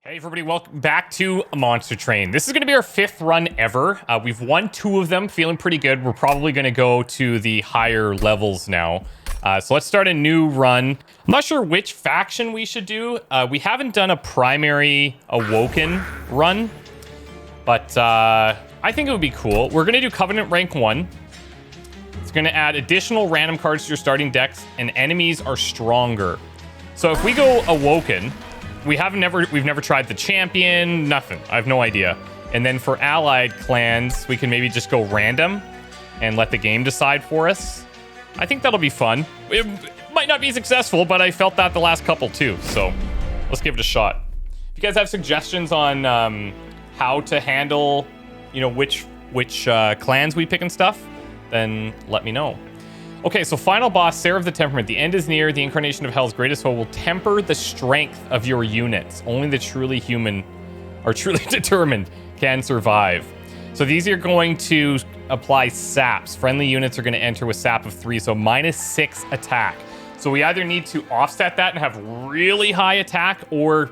Hey everybody, welcome back to Monster Train. This is going to be our 5th run ever. We've won 2 of them, feeling pretty good. We're probably going to go to the higher levels now. So let's start a new run. I'm not sure which faction we should do. We haven't done a primary Awoken run, but I think it would be cool. We're going to do Covenant rank 1. It's going to add additional random cards to your starting decks, and enemies are stronger. So if we go Awoken, we've never tried the champion, nothing. I have no idea. And then for allied clans, we can maybe just go random and let the game decide for us. I think that'll be fun. It might not be successful, but I felt that the last couple too. So let's give it a shot. If you guys have suggestions on how to handle, which clans we pick and stuff, then let me know. Okay, so final boss, Seraph the Temperament. The end is near. The incarnation of Hell's greatest foe will temper the strength of your units. Only the truly human or truly determined can survive. So these are going to apply saps. Friendly units are going to enter with sap of 3, so -6 attack. So we either need to offset that and have really high attack or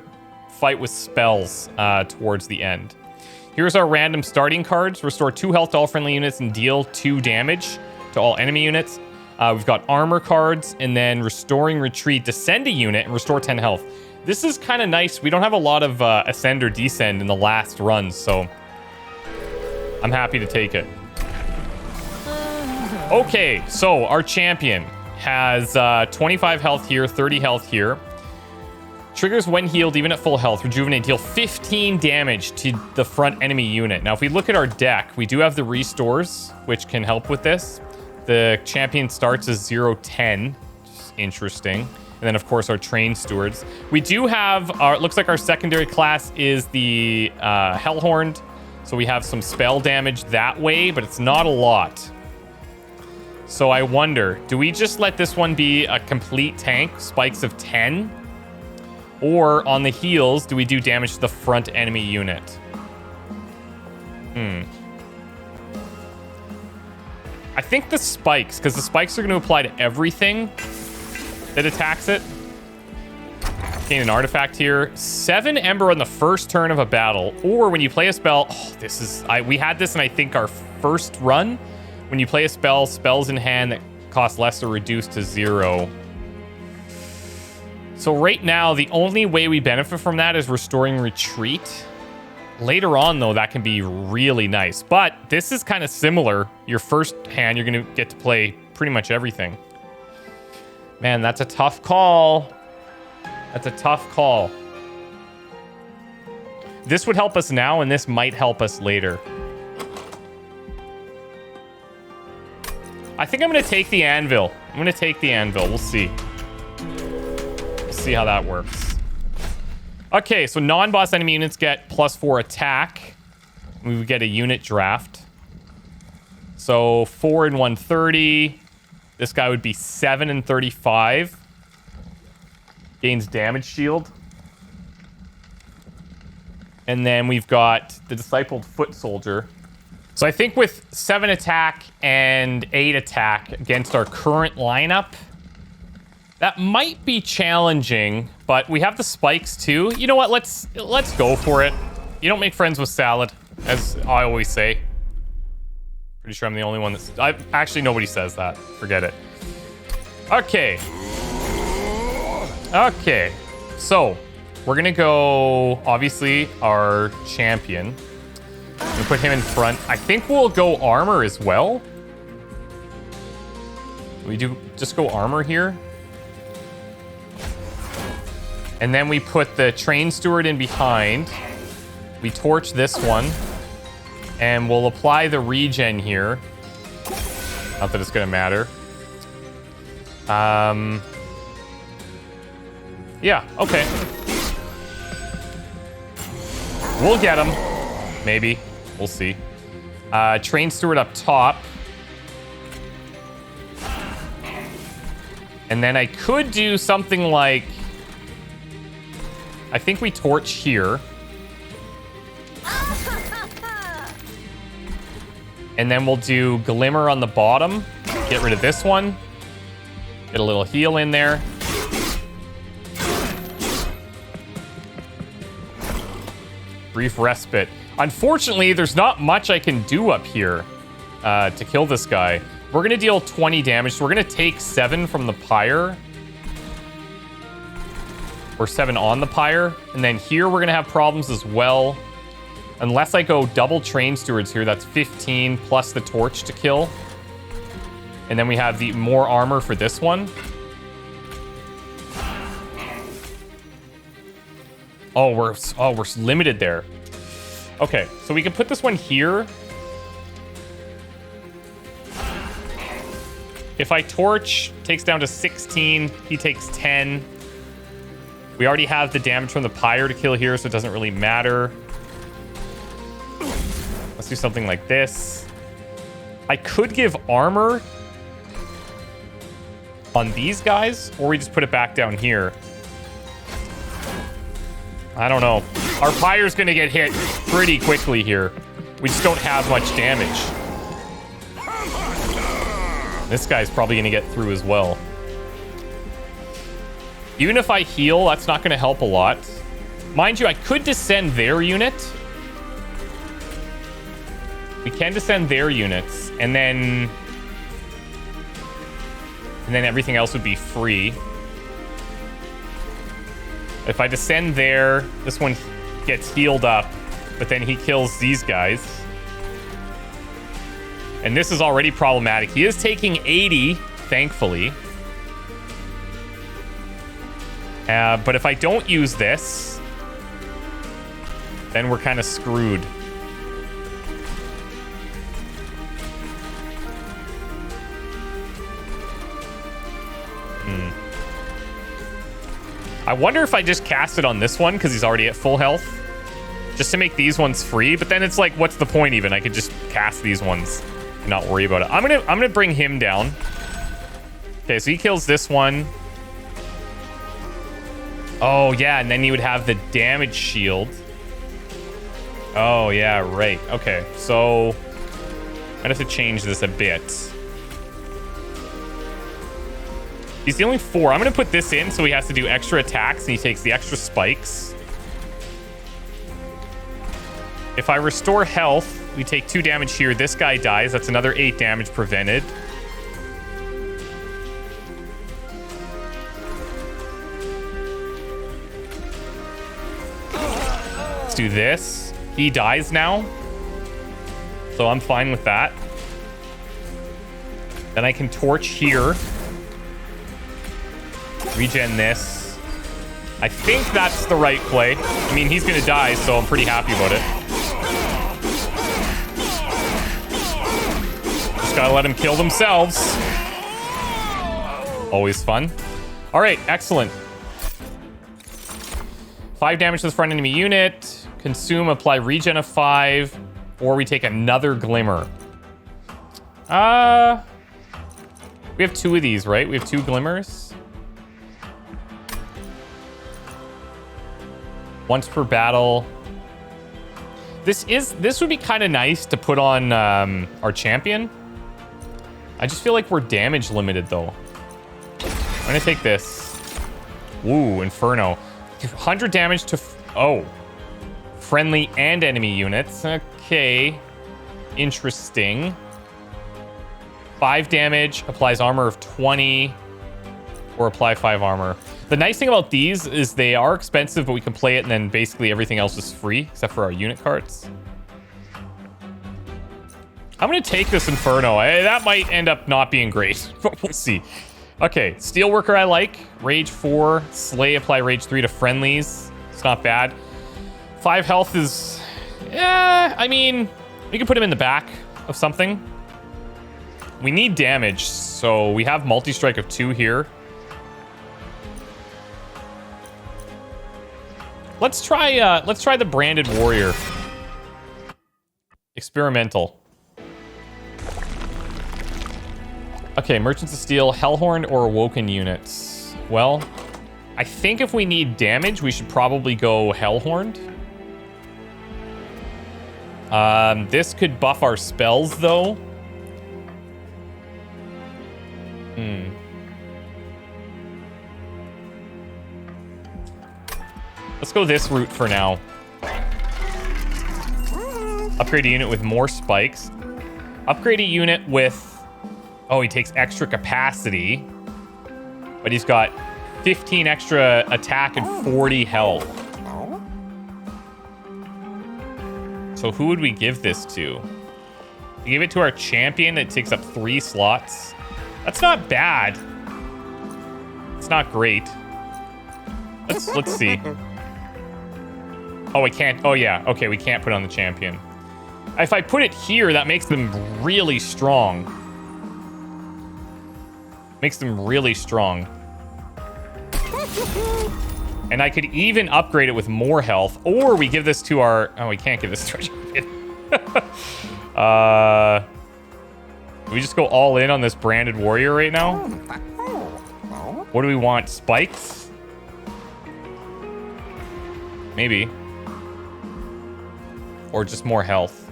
fight with spells towards the end. Here's our random starting cards. Restore 2 health to all friendly units and deal 2 damage to all enemy units. We've got armor cards, and then restoring retreat, descend a unit and restore 10 health. This is kind of nice. We don't have a lot of ascend or descend in the last runs, so I'm happy to take it. Okay, so our champion has 25 health here, 30 health here. Triggers when healed, even at full health. Rejuvenate, deal 15 damage to the front enemy unit. Now, if we look at our deck, we do have the restores, which can help with this. The champion starts as 0-10, which is interesting. And then, of course, our train stewards. We do have, it looks like our secondary class is the Hellhorned. So we have some spell damage that way, but it's not a lot. So I wonder, do we just let this one be a complete tank, spikes of 10? Or on the heals, do we do damage to the front enemy unit? I think the spikes, because the spikes are going to apply to everything that attacks it. Gain an artifact here. 7 Ember on the first turn of a battle. Or when you play a spell... Oh, we had this in, I think, our first run. When you play a spell, spells in hand that cost less are reduced to 0. So right now, the only way we benefit from that is restoring retreat. Later on, though, that can be really nice. But this is kind of similar. Your first hand, you're going to get to play pretty much everything. Man, that's a tough call. That's a tough call. This would help us now, and this might help us later. I think I'm going to take the anvil. I'm going to take the anvil. We'll see. We'll see how that works. Okay, so non-boss enemy units get +4 attack. We would get a unit draft. So 4 and 130. This guy would be 7 and 35. Gains damage shield. And then we've got the Discipled Foot Soldier. So I think with 7 attack and 8 attack against our current lineup, that might be challenging, but we have the spikes too. You know what? Let's go for it. You don't make friends with salad, as I always say. Pretty sure I'm the only one that's... actually, nobody says that. Forget it. Okay. Okay. So, we're going to go, obviously, our champion. I'm going to put him in front. I think we'll go armor as well. We do just go armor here. And then we put the train steward in behind. We torch this one. And we'll apply the regen here. Not that it's going to matter. Yeah, okay. We'll get him. Maybe. We'll see. Train steward up top. And then I could do something like... I think we torch here. And then we'll do Glimmer on the bottom. Get rid of this one. Get a little heal in there. Brief respite. Unfortunately, there's not much I can do up here to kill this guy. We're going to deal 20 damage. So we're going to take 7 from the Pyre. Or 7 on the Pyre. And then here we're going to have problems as well. Unless I go double Train Stewards here, that's 15 plus the Torch to kill. And then we have the more armor for this one. Oh, we're limited there. Okay, so we can put this one here. If I torch, takes down to 16. He takes 10. We already have the damage from the Pyre to kill here, so it doesn't really matter. Let's do something like this. I could give armor on these guys, or we just put it back down here. I don't know. Our Pyre's gonna get hit pretty quickly here. We just don't have much damage. This guy's probably gonna get through as well. Even if I heal, that's not gonna help a lot. Mind you, I could descend their unit. We can descend their units, and then everything else would be free. If I descend there, this one gets healed up, but then he kills these guys. And this is already problematic. He is taking 80, thankfully. But if I don't use this, then we're kind of screwed. I wonder if I just cast it on this one because he's already at full health, just to make these ones free. But then it's like, what's the point even? I could just cast these ones and not worry about it. I'm gonna bring him down. Okay, so he kills this one. Oh yeah, and then he would have the damage shield. Oh yeah, right. Okay, so I'm gonna have to change this a bit. He's dealing 4. I'm going to put this in so he has to do extra attacks and he takes the extra spikes. If I restore health, we take 2 damage here. This guy dies. That's another 8 damage prevented. Let's do this. He dies now. So I'm fine with that. Then I can torch here. Regen this. I think that's the right play. I mean, he's gonna die, so I'm pretty happy about it. Just gotta let them kill themselves. Always fun. All right, excellent. 5 damage to the front enemy unit. Consume, apply regen of 5. Or we take another glimmer. We have 2 of these, right? We have 2 glimmers. Once per battle. This would be kind of nice to put on our champion. I just feel like we're damage limited though. I'm gonna take this. Ooh, Inferno. 100 damage to friendly and enemy units. Okay, interesting. 5 damage, applies armor of 20, or apply 5 armor. The nice thing about these is they are expensive, but we can play it and then basically everything else is free, except for our unit cards. I'm going to take this Inferno. That might end up not being great, but we'll see. Okay, Steelworker I like. Rage 4. Slay, apply Rage 3 to friendlies. It's not bad. 5 health is... I mean, we can put him in the back of something. We need damage, so we have multi-strike of 2 here. Let's try the Branded Warrior. Experimental. Okay, Merchants of Steel, Hellhorn or Awoken units. Well, I think if we need damage, we should probably go Hellhorned. This could buff our spells, though. Let's go this route for now. Upgrade a unit with more spikes. Upgrade a unit with... Oh, he takes extra capacity. But he's got 15 extra attack and 40 health. So who would we give this to? We give it to our champion that takes up 3 slots. That's not bad. It's not great. Let's see. Oh, we can't. Oh, yeah. Okay, we can't put on the champion. If I put it here, that makes them really strong. Makes them really strong. And I could even upgrade it with more health. Or we give this to our... Oh, we can't give this to our champion. We just go all in on this branded warrior right now. What do we want? Spikes? Maybe. Or just more health.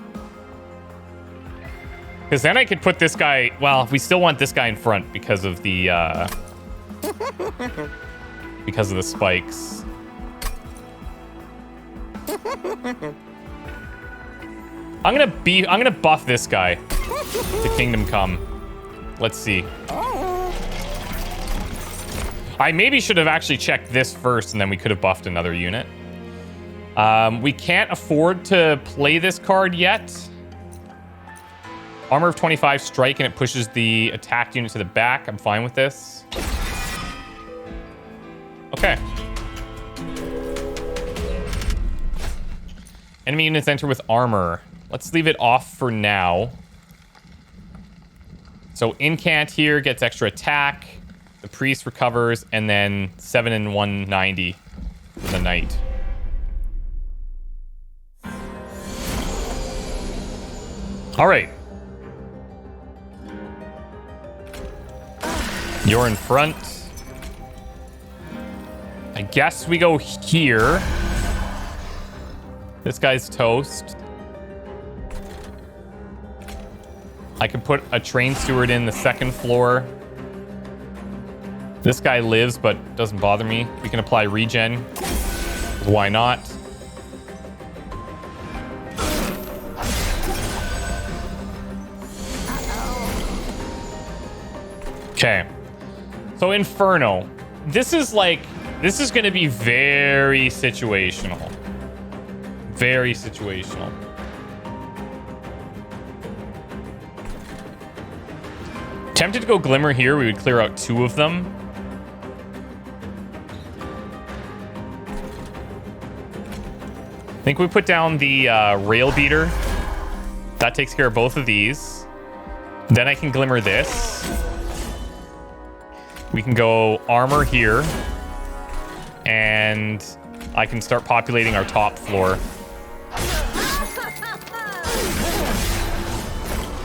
Because then I could put this guy... Well, we still want this guy in front because of the... because of the spikes. I'm gonna buff this guy to Kingdom Come. Let's see. I maybe should have actually checked this first, and then we could have buffed another unit. We can't afford to play this card yet. Armor of 25 strike, and it pushes the attack unit to the back. I'm fine with this. Okay. Enemy units enter with armor. Let's leave it off for now. So Incant here gets extra attack. The priest recovers, and then 7 and 190 for the knight. All right. You're in front. I guess we go here. This guy's toast. I can put a train steward in the second floor. This guy lives, but doesn't bother me. We can apply regen. Why not? Okay. So Inferno. This is going to be very situational. Very situational. Tempted to go Glimmer here. We would clear out 2 of them. I think we put down the Rail Beater. That takes care of both of these. Then I can Glimmer this. We can go Armor here. And I can start populating our top floor.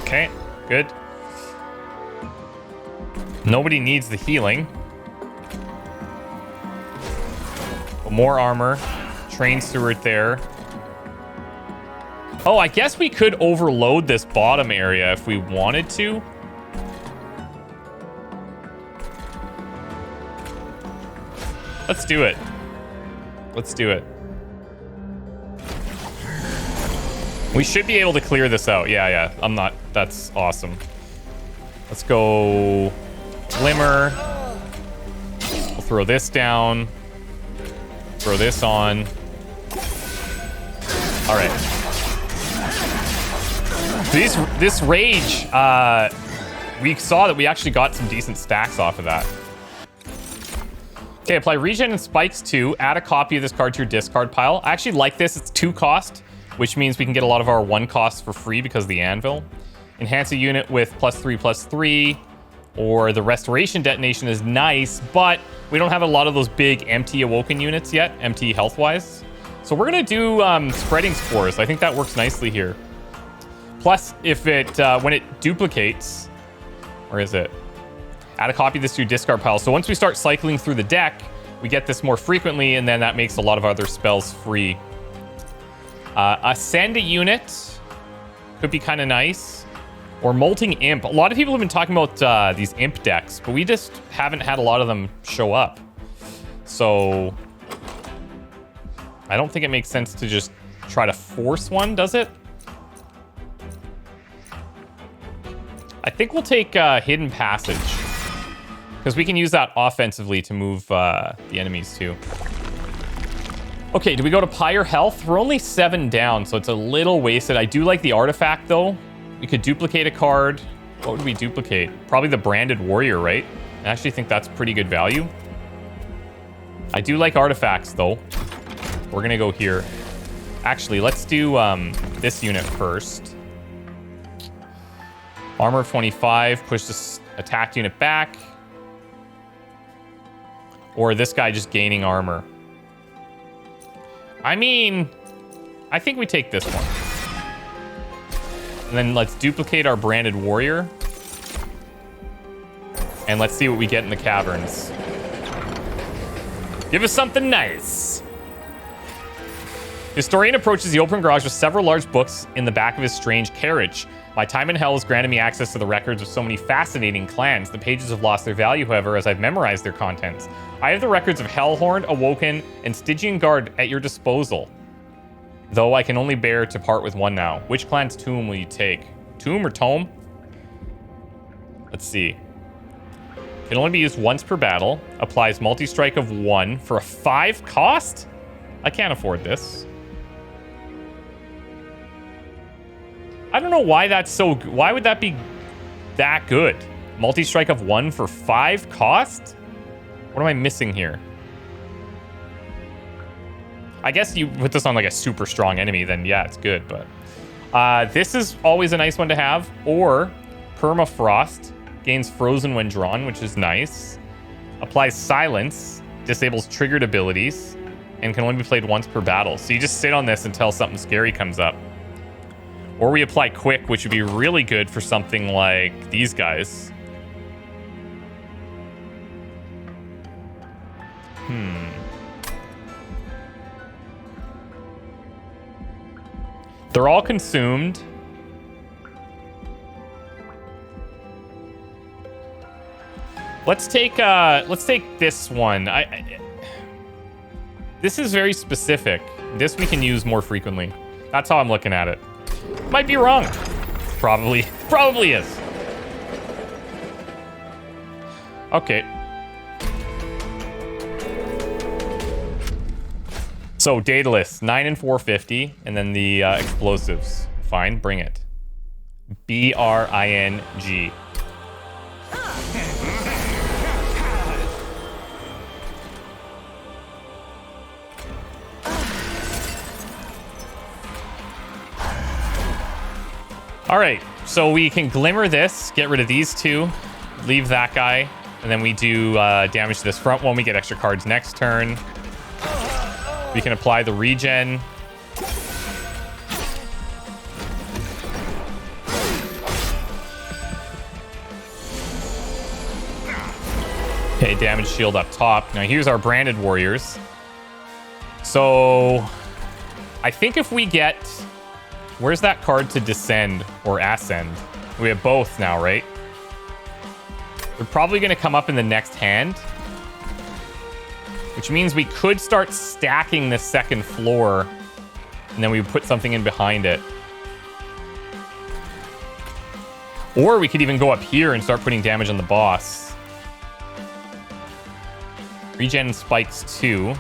Okay, good. Nobody needs the healing. More armor. Train steward there. Oh, I guess we could overload this bottom area if we wanted to. Let's do it. Let's do it. We should be able to clear this out. Yeah. I'm not... That's awesome. Let's go... Glimmer. We'll throw this down. Throw this on. All right. This rage, we saw that we actually got some decent stacks off of that. Okay, apply regen and spikes 2. Add a copy of this card to your discard pile. I actually like this. It's 2 cost, which means we can get a lot of our 1 costs for free because of the anvil. Enhance a unit with +3/+3. Or the restoration detonation is nice, but we don't have a lot of those big empty awoken units yet, empty health-wise. So we're going to do spreading spores. I think that works nicely here. Plus, if it when it duplicates, where is it? Add a copy of this to your discard pile. So once we start cycling through the deck, we get this more frequently, and then that makes a lot of other spells free. Ascend a unit could be kind of nice. Or Molting Imp. A lot of people have been talking about these Imp decks, but we just haven't had a lot of them show up. So I don't think it makes sense to just try to force one, does it? I think we'll take Hidden Passage. Because we can use that offensively to move the enemies too. Okay, do we go to Pyre Health? We're only 7 down, so it's a little wasted. I do like the artifact, though. We could duplicate a card. What would we duplicate? Probably the Branded Warrior, right? I actually think that's pretty good value. I do like artifacts, though. We're going to go here. Actually, let's do this unit first. Armor of 25. Push this attack unit back. Or this guy just gaining armor. I mean, I think we take this one. And then let's duplicate our Branded Warrior. And let's see what we get in the caverns. Give us something nice. Historian approaches the open garage with several large books in the back of his strange carriage. My time in hell has granted me access to the records of so many fascinating clans. The pages have lost their value, however, as I've memorized their contents. I have the records of Hellhorn, Awoken, and Stygian Guard at your disposal. Though I can only bear to part with one now. Which clan's tomb will you take? Tomb or tome? Let's see. Can only be used once per battle. Applies multi-strike of 1 for a 5 cost? I can't afford this. I don't know why that's so... Why would that be that good? Multi-strike of 1 for 5 cost? What am I missing here? I guess you put this on like a super strong enemy, then yeah, it's good, but... this is always a nice one to have. Or Permafrost. Gains frozen when drawn, which is nice. Applies silence. Disables triggered abilities. And can only be played once per battle. So you just sit on this until something scary comes up. Or we apply quick, which would be really good for something like these guys. They're all consumed. Let's take this one. This is very specific. This we can use more frequently. That's how I'm looking at it. Might be wrong. Probably is. Okay. So Daedalus, 9 and 450, and then the explosives. Fine, bring it. BRING. All right, so we can glimmer this, get rid of these two, leave that guy, and then we do damage to this front one. We get extra cards next turn. We can apply the regen. Okay, damage shield up top. Now here's our Branded Warriors. So I think if we get... Where's that card to descend or ascend? We have both now, right? They're probably going to come up in the next hand. Which means we could start stacking the second floor. And then we would put something in behind it. Or we could even go up here and start putting damage on the boss. Regen spikes 2.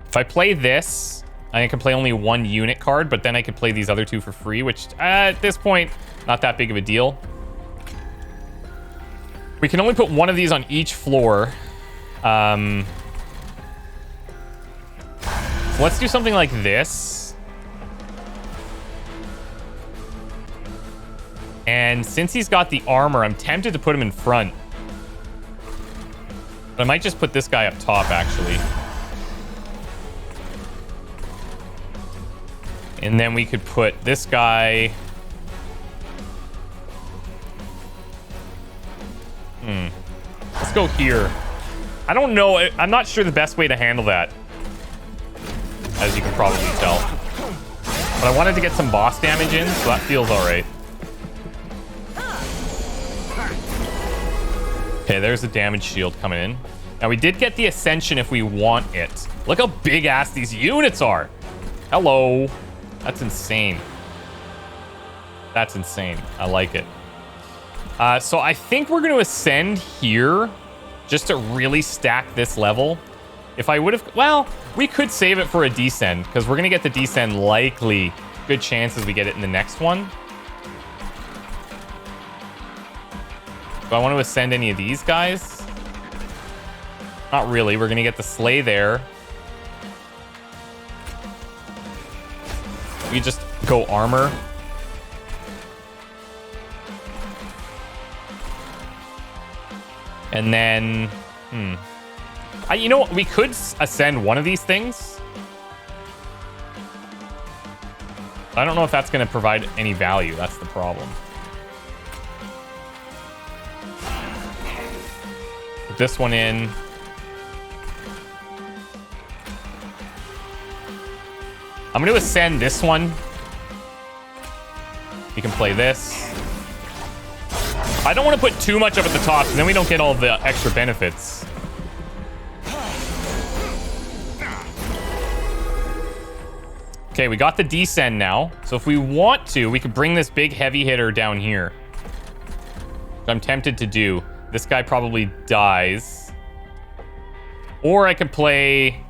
If I play this, I can play only 1 unit card, but then I could play these other 2 for free, which at this point, not that big of a deal. We can only put 1 of these on each floor. So let's do something like this. And since he's got the armor, I'm tempted to put him in front. But I might just put this guy up top, actually. And then we could put this guy... Let's go here. I don't know. I'm not sure the best way to handle that. As you can probably tell. But I wanted to get some boss damage in, so that feels alright. Okay, there's the damage shield coming in. Now, we did get the Ascension if we want it. Look how big-ass these units are. Hello. That's insane. That's insane. I like it. So I think we're going to ascend here just to really stack this level. If I would have... Well, we could save it for a descend because we're going to get the descend likely. Good chances we get it in the next one. Do I want to ascend any of these guys? Not really. We're going to get the sleigh there. We just go armor. And then, you know what? We could ascend one of these things. I don't know if that's going to provide any value. That's the problem. Put this one in. I'm going to ascend this one. You can play this. I don't want to put too much up at the top, and then we don't get all the extra benefits. Okay, we got the descend now. So if we want to, we could bring this big heavy hitter down here. Which I'm tempted to do. This guy probably dies. Or I could play...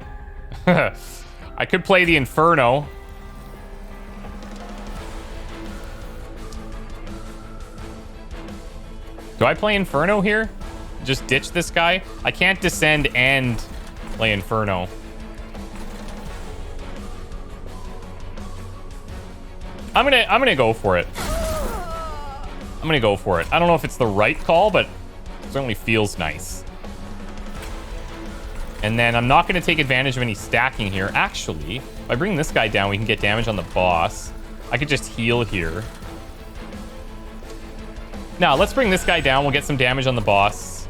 I could play the Inferno. Do I play Inferno here? Just ditch this guy? I can't descend and play Inferno. I'm gonna go for it. I'm gonna go for it. I don't know if it's the right call, but it certainly feels nice. And then I'm not gonna take advantage of any stacking here. Actually, if I bring this guy down, we can get damage on the boss. I could just heal here. Now, let's bring this guy down. We'll get some damage on the boss.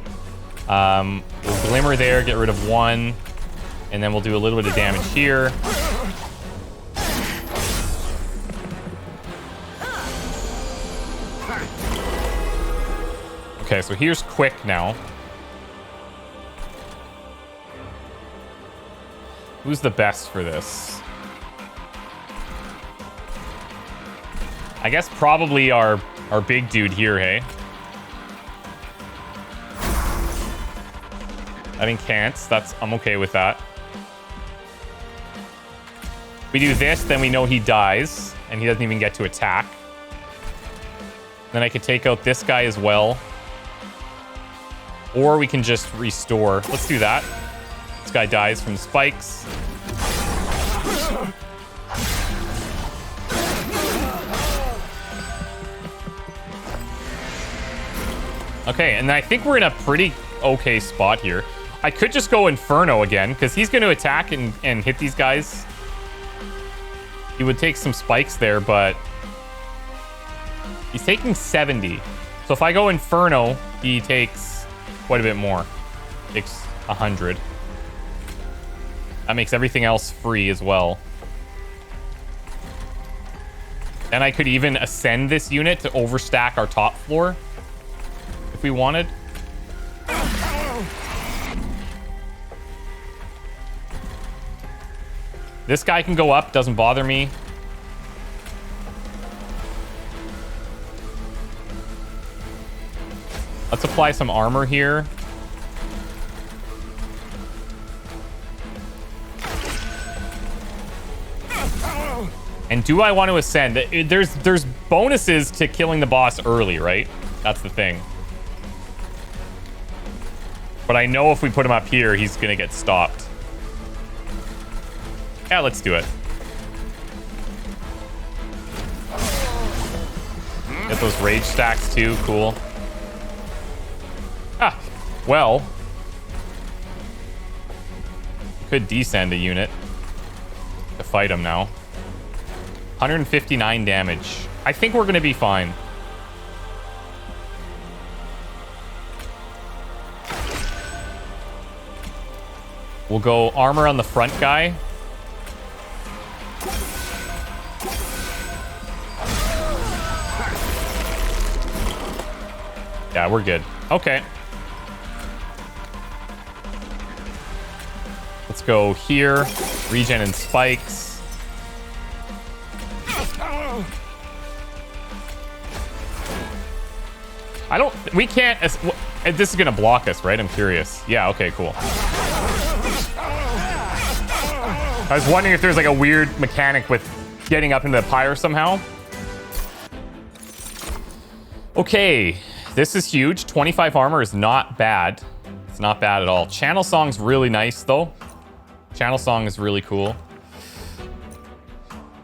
We'll Glimmer there, get rid of one. And then we'll do a little bit of damage here. Okay, so here's quick now. Who's the best for this? I guess probably our big dude here, hey? I think can't. I'm okay with that. We do this, then we know he dies, and he doesn't even get to attack. Then I could take out this guy as well. Or we can just restore. Let's do that. This guy dies from spikes. Okay, and I think we're in a pretty okay spot here. I could just go Inferno again, because he's going to attack and hit these guys. He would take some spikes there, but he's taking 70. So if I go Inferno, he takes quite a bit more. Takes 100. That makes everything else free as well. And I could even ascend this unit to overstack our top floor if we wanted. This guy can go up, doesn't bother me. Let's apply some armor here. And do I want to ascend? There's bonuses to killing the boss early, right? That's the thing. But I know if we put him up here, he's going to get stopped. Yeah, let's do it. Get those rage stacks too. Cool. Ah, well. Could descend a unit to fight him now. 159 damage. I think we're going to be fine. We'll go armor on the front guy. Yeah, we're good. Okay. Let's go here. Regen and spikes. We can't. This is gonna block us, right? I'm curious. Yeah. Okay. Cool. I was wondering if there's like a weird mechanic with getting up into the pyre somehow. Okay, this is huge. 25 armor is not bad. It's not bad at all. Channel Song's really nice though. Channel Song is really cool.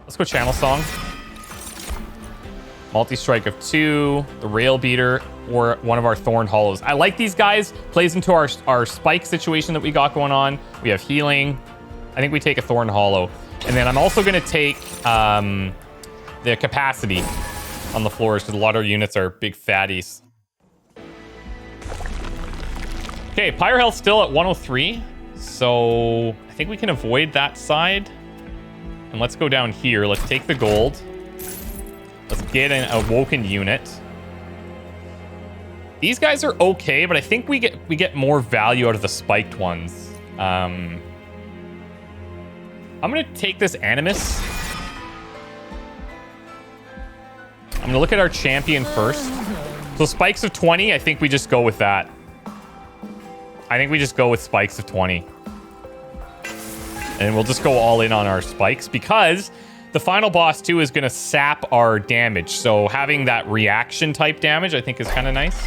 Let's go Channel Song. Multi-strike of 2, the Rail Beater, or one of our Thorn Hollows. I like these guys. Plays into our spike situation that we got going on. We have healing. I think we take a Thorn Hollow. And then I'm also going to take the capacity on the floors because a lot of our units are big fatties. Okay, Pyre health still at 103. So I think we can avoid that side. And let's go down here. Let's take the gold. Let's get an Awoken unit. These guys are okay, but I think we get more value out of the spiked ones. I'm gonna take this Animus. I'm gonna look at our champion first. So spikes of 20, I think we just go with that. I think we just go with spikes of 20. And we'll just go all in on our spikes because the final boss too is gonna sap our damage. So having that reaction type damage, I think is kind of nice.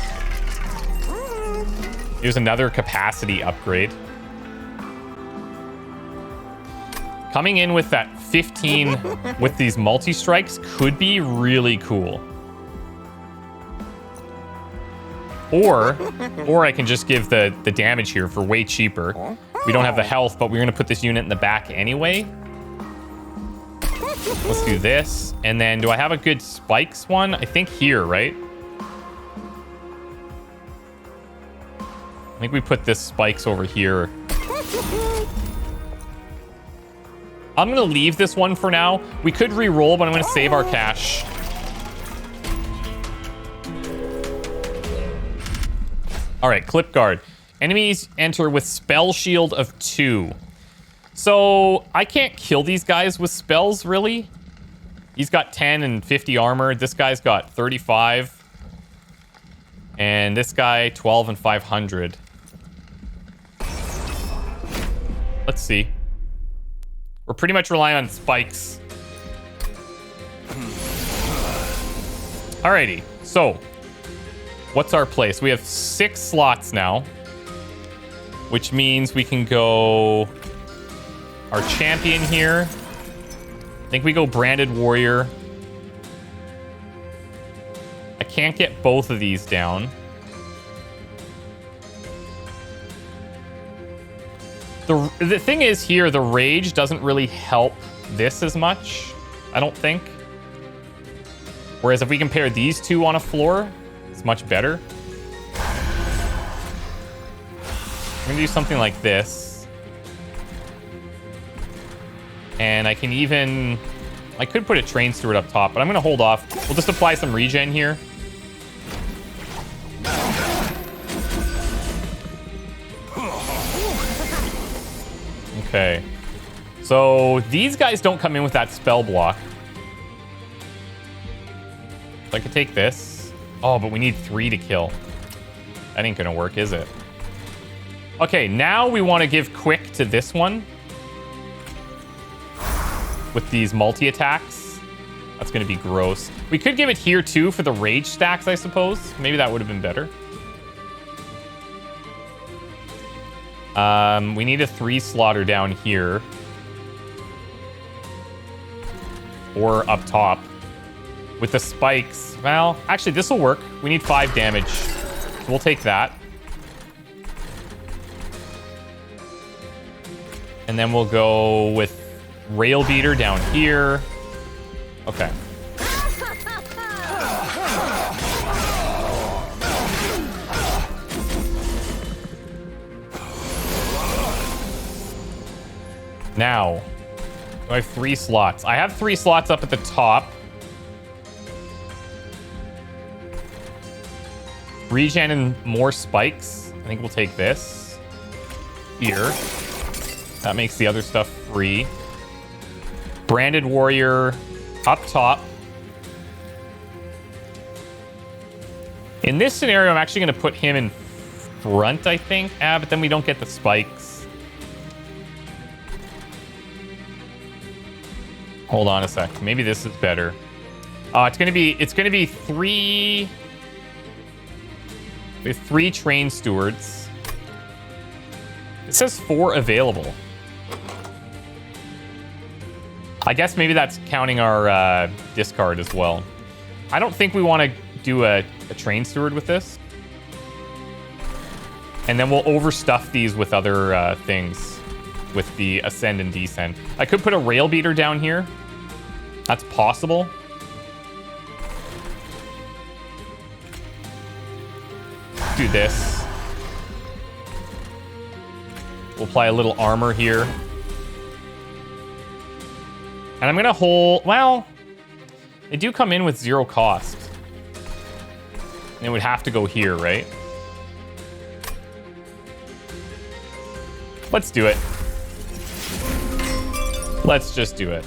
Here's another capacity upgrade. Coming in with that 15 with these multi-strikes could be really cool. Or I can just give the damage here for way cheaper. We don't have the health, but we're going to put this unit in the back anyway. Let's do this. And then do I have a good spikes one? I think here, right? I think we put this spikes over here. I'm going to leave this one for now. We could re-roll, but I'm going to save our cash. All right, Clip Guard. Enemies enter with Spell Shield of 2. So I can't kill these guys with spells, really. He's got 10 and 50 armor. This guy's got 35. And this guy, 12 and 500. Let's see. We're pretty much relying on spikes. Alrighty, so what's our place? We have 6 slots now, which means we can go our champion here. I think we go Branded Warrior. I can't get both of these down. The thing is here, the rage doesn't really help this as much, I don't think. Whereas if we compare these two on a floor, it's much better. I'm gonna do something like this. And I could put a train steward up top, but I'm gonna hold off. We'll just apply some regen here. Okay, so these guys don't come in with that spell block. So I could take this. Oh, but we need 3 to kill. That ain't gonna work, is it? Okay, now we want to give quick to this one. With these multi-attacks. That's gonna be gross. We could give it here too for the rage stacks, I suppose. Maybe that would have been better. We need a 3 slaughter down here. Or up top. With the spikes. Well, actually, this will work. We need 5 damage. So we'll take that. And then we'll go with Rail Beater down here. Okay. Now, I have 3 slots. I have 3 slots up at the top. Regen and more spikes. I think we'll take this. Here. That makes the other stuff free. Branded Warrior up top. In this scenario, I'm actually going to put him in front, I think. But then we don't get the spikes. Hold on a sec. Maybe this is better. It's going to be three... We have 3 train stewards. It says 4 available. I guess maybe that's counting our discard as well. I don't think we want to do a train steward with this. And then we'll overstuff these with other things with the ascend and descend. I could put a rail beater down here. That's possible. Do this. We'll apply a little armor here. And I'm going to hold... Well, they do come in with 0 cost. And it would have to go here, right? Let's do it. Let's just do it.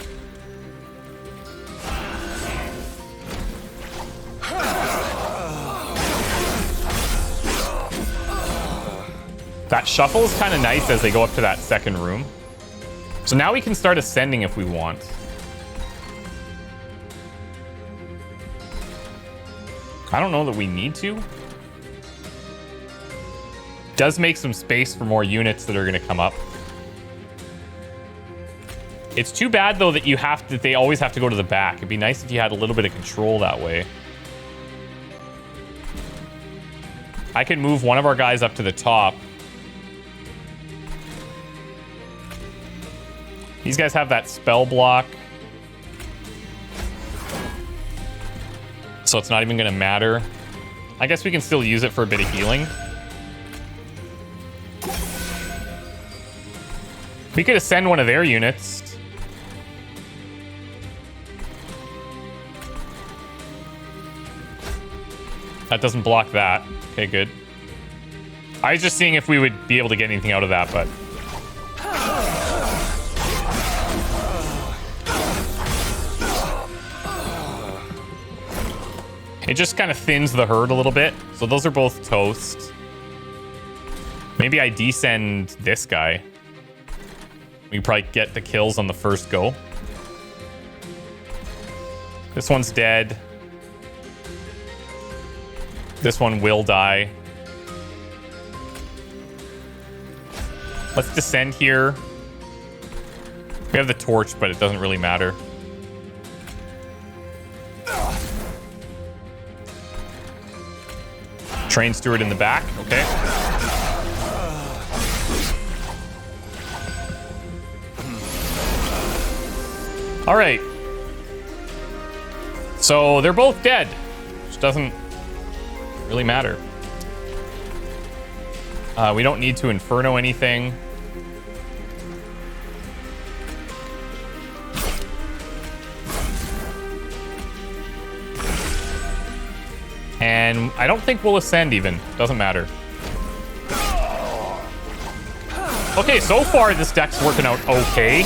That shuffle is kind of nice as they go up to that second room. So now we can start ascending if we want. I don't know that we need to. Does make some space for more units that are going to come up. It's too bad though that they always have to go to the back. It'd be nice if you had a little bit of control that way. I could move one of our guys up to the top. These guys have that spell block. So it's not even going to matter. I guess we can still use it for a bit of healing. We could ascend one of their units. That doesn't block that. Okay, good. I was just seeing if we would be able to get anything out of that, but... It just kind of thins the herd a little bit. So those are both toast. Maybe I descend this guy. We can probably get the kills on the first go. This one's dead. This one will die. Let's descend here. We have the torch, but it doesn't really matter. Train steward in the back. Okay. All right. So they're both dead, which doesn't really matter. We don't need to inferno anything. And I don't think we'll ascend even. Doesn't matter. Okay, so far this deck's working out okay.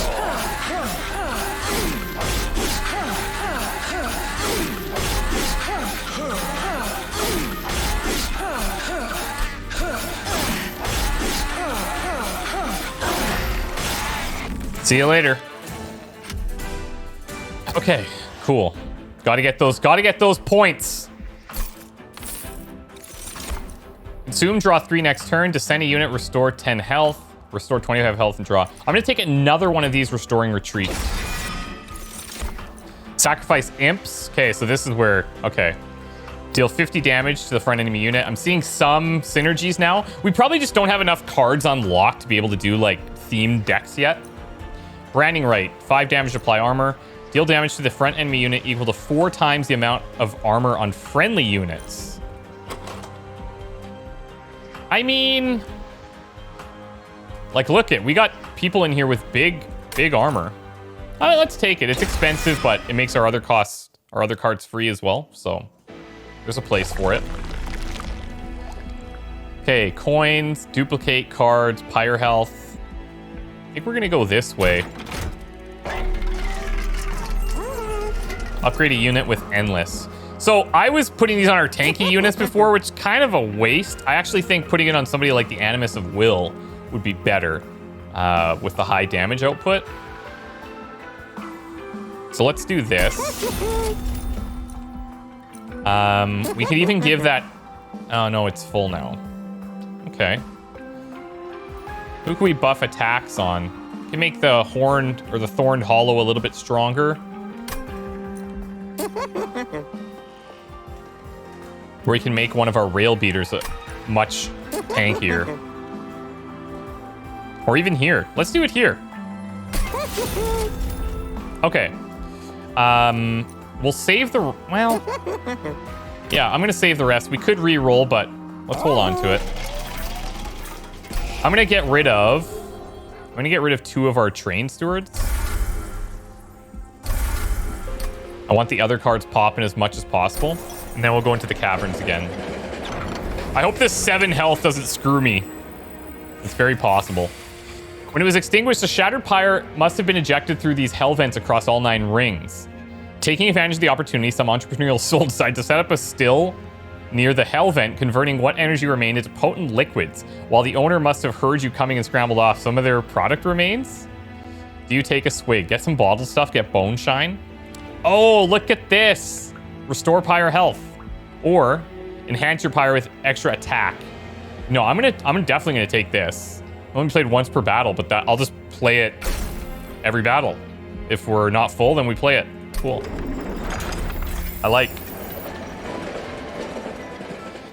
See you later. Okay, cool. Gotta get those points. Consume, draw 3 next turn, descend a unit, restore 10 health, restore 25 health, and draw. I'm gonna take another one of these restoring retreat. Sacrifice imps. Okay, so this is where, okay. Deal 50 damage to the front enemy unit. I'm seeing some synergies now. We probably just don't have enough cards unlocked to be able to do like themed decks yet. Branding right, 5 damage to apply armor. Deal damage to the front enemy unit equal to 4 times the amount of armor on friendly units. I mean, like, look it. We got people in here with big armor. Let's take it. It's expensive, but it makes our other cards free as well. So there's a place for it. Okay, coins, duplicate cards, pyre health. I think we're gonna go this way. Upgrade a unit with endless. So I was putting these on our tanky units before, which is kind of a waste. I actually think putting it on somebody like the Animus of Will would be better with the high damage output. So let's do this. We could even give that... Oh, no, it's full now. Okay. Who can we buff attacks on? We can make the horned or the thorned hollow a little bit stronger. Or we can make one of our rail beaters much tankier. Or even here. Let's do it here. Okay. We'll save the... Well... Yeah, I'm going to save the rest. We could re-roll, but let's hold on to it. I'm going to get rid of... I'm going to get rid of 2 of our train stewards. I want the other cards popping as much as possible. And then we'll go into the caverns again. I hope this 7 health doesn't screw me. It's very possible. When it was extinguished, the shattered pyre must have been ejected through these hell vents across all 9 rings. Taking advantage of the opportunity, some entrepreneurial soul decided to set up a still near the hell vent, converting what energy remained into potent liquids. While the owner must have heard you coming and scrambled off some of their product remains. Do you take a swig? Get some bottled stuff, get bone shine. Oh, look at this. Restore pyre health. Or enhance your pyre with extra attack. No, I'm definitely gonna take this. I only played once per battle, but I'll just play it every battle. If we're not full, then we play it. Cool. I like.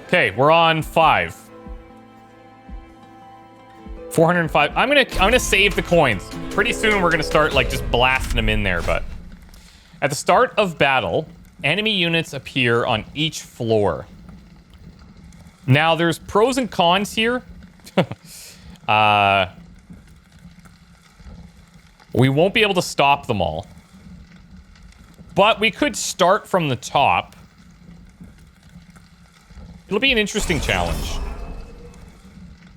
Okay, we're on 5. 405. I'm gonna save the coins. Pretty soon we're gonna start like just blasting them in there, but at the start of battle, enemy units appear on each floor. Now there's pros and cons here. We won't be able to stop them all. But we could start from the top. It'll be an interesting challenge.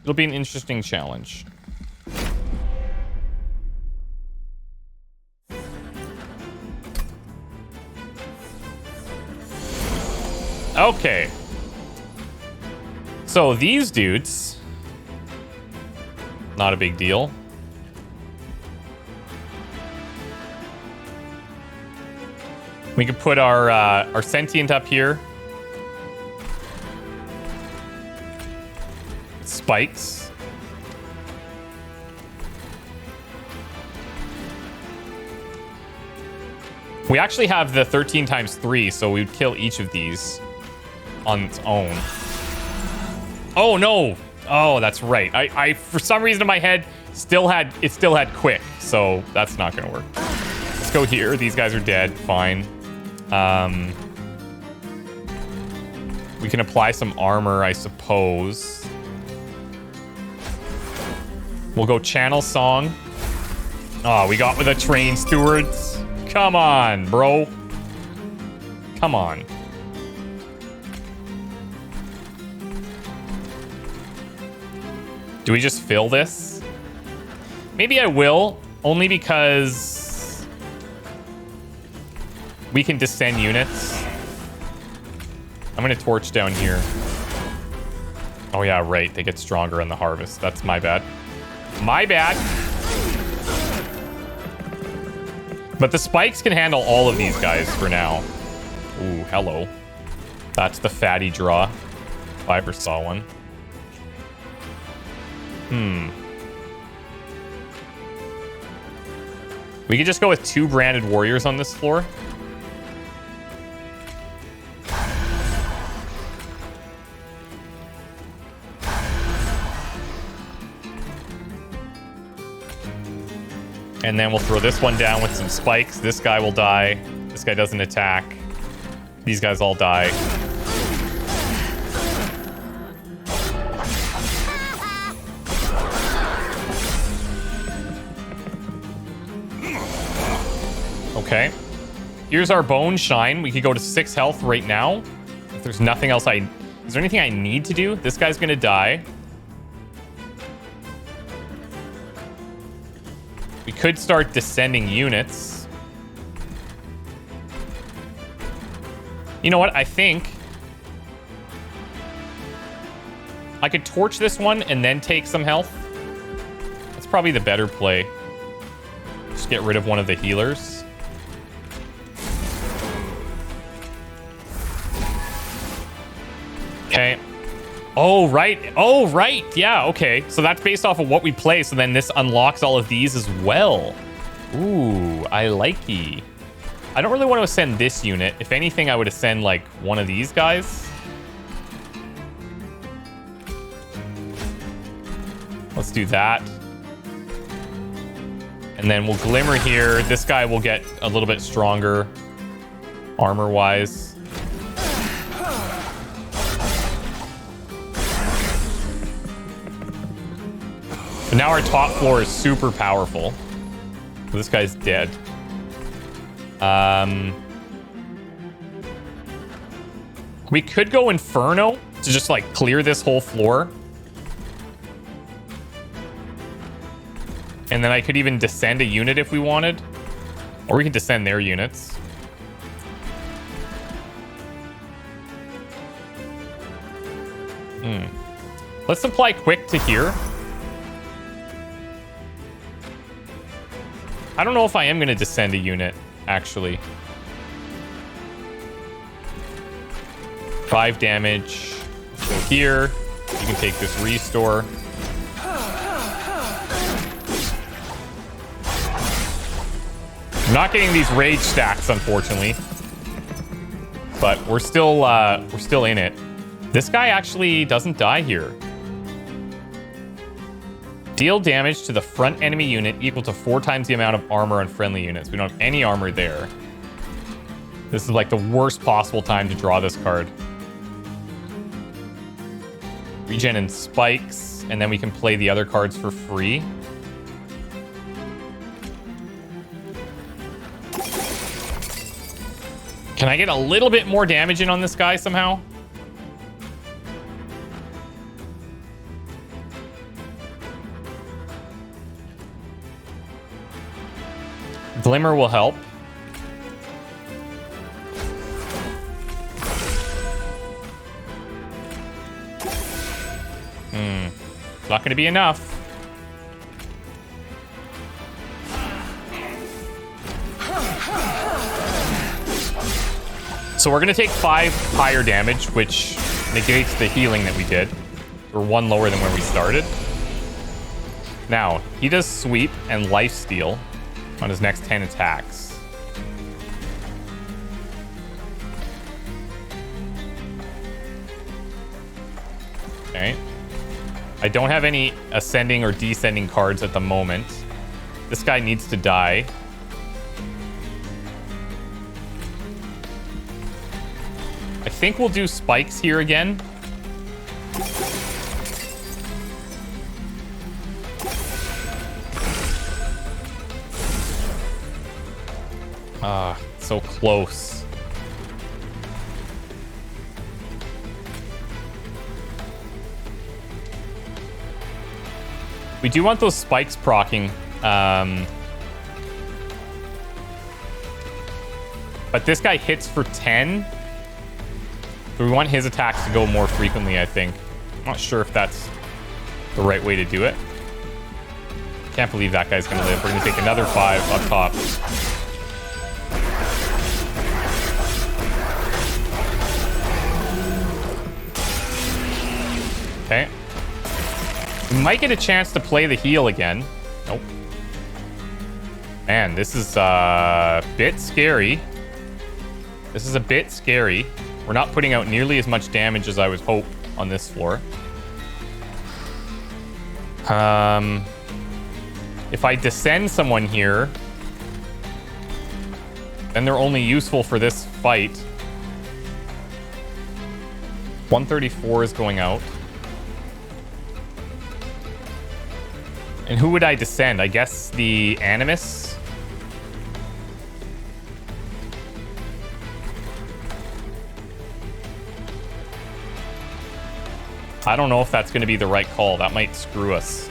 It'll be an interesting challenge. Okay. So these dudes, not a big deal. We could put our sentient up here. Spikes. We actually have the 13 times 3, so we would kill each of these on its own. Oh no! Oh, that's right. I for some reason in my head it still had quick, so that's not gonna work. Let's go here. These guys are dead. Fine. We can apply some armor, I suppose. We'll go channel song. Oh, we got with the train stewards. Come on, bro. Come on. Do we just fill this? Maybe I will, only because we can descend units. I'm gonna torch down here. Oh yeah, right. They get stronger in the harvest. That's my bad. My bad. But the spikes can handle all of these guys for now. Ooh, hello. That's the fatty draw. If I ever saw one. We could just go with 2 branded warriors on this floor. And then we'll throw this one down with some spikes. This guy will die. This guy doesn't attack. These guys all die. Okay. Here's our bone shine. We could go to 6 health right now. If there's nothing else is there anything I need to do? This guy's gonna die. We could start descending units. You know what? I think I could torch this one and then take some health. That's probably the better play. Just get rid of one of the healers. Okay. Oh, right. Oh, right. Yeah, okay. So that's based off of what we play. So then this unlocks all of these as well. Ooh, I likey. I don't really want to ascend this unit. If anything, I would ascend, like, one of these guys. Let's do that. And then we'll glimmer here. This guy will get a little bit stronger armor-wise. But now our top floor is super powerful. So this guy's dead. We could go Inferno to just like clear this whole floor. And then I could even descend a unit if we wanted. Or we could descend their units. Let's apply quick to here. I don't know if I am going to descend a unit, actually. 5 damage. Let's go here. You can take this restore. I'm not getting these rage stacks, unfortunately. But we're still in it. This guy actually doesn't die here. Deal damage to the front enemy unit equal to 4 times the amount of armor on friendly units. We don't have any armor there. This is like the worst possible time to draw this card. Regen and spikes, and then we can play the other cards for free. Can I get a little bit more damage in on this guy somehow? Glimmer will help. It's not going to be enough. So we're going to take 5 higher damage, which negates the healing that we did. We're 1 lower than where we started. Now, he does sweep and lifesteal on his next 10 attacks. Okay. I don't have any ascending or descending cards at the moment. This guy needs to die. I think we'll do spikes here again. Ah, so close. We do want those spikes proccing. But this guy hits for 10. So we want his attacks to go more frequently, I think. I'm not sure if that's the right way to do it. Can't believe that guy's going to live. We're going to take another 5 up top. Okay. We might get a chance to play the heal again. Nope. Man, this is a bit scary. This is a bit scary. We're not putting out nearly as much damage as I would hope on this floor. If I descend someone here, then they're only useful for this fight. 134 is going out. And who would I descend? I guess the Animus? I don't know if that's going to be the right call. That might screw us.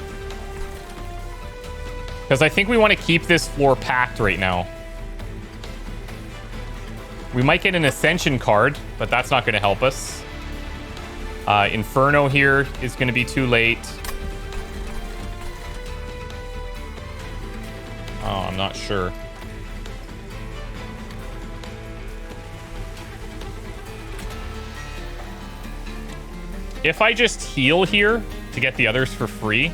Because I think we want to keep this floor packed right now. We might get an Ascension card, but that's not going to help us. Inferno here is going to be too late. Oh, I'm not sure. If I just heal here to get the others for free,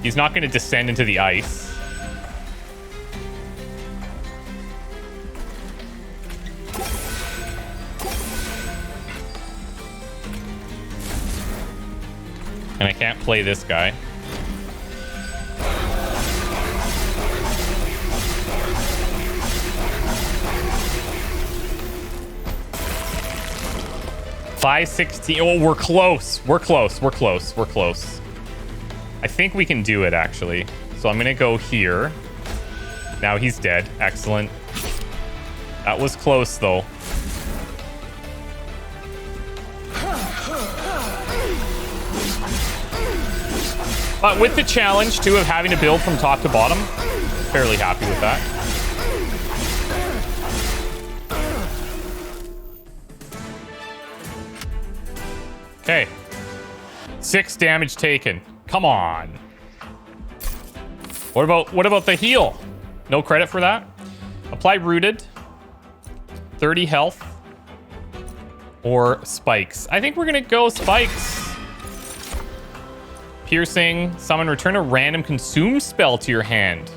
he's not going to descend into the ice. And I can't play this guy. $516. Oh, we're close. We're close. We're close. We're close. I think we can do it, actually. So I'm going to go here. Now he's dead. Excellent. That was close, though. But with the challenge, too, of having to build from top to bottom, fairly happy with that. Okay. 6 damage taken. Come on. What about the heal? No credit for that? Apply rooted. 30 health. Or spikes. I think we're gonna go spikes. Piercing. Summon. Return a random consume spell to your hand.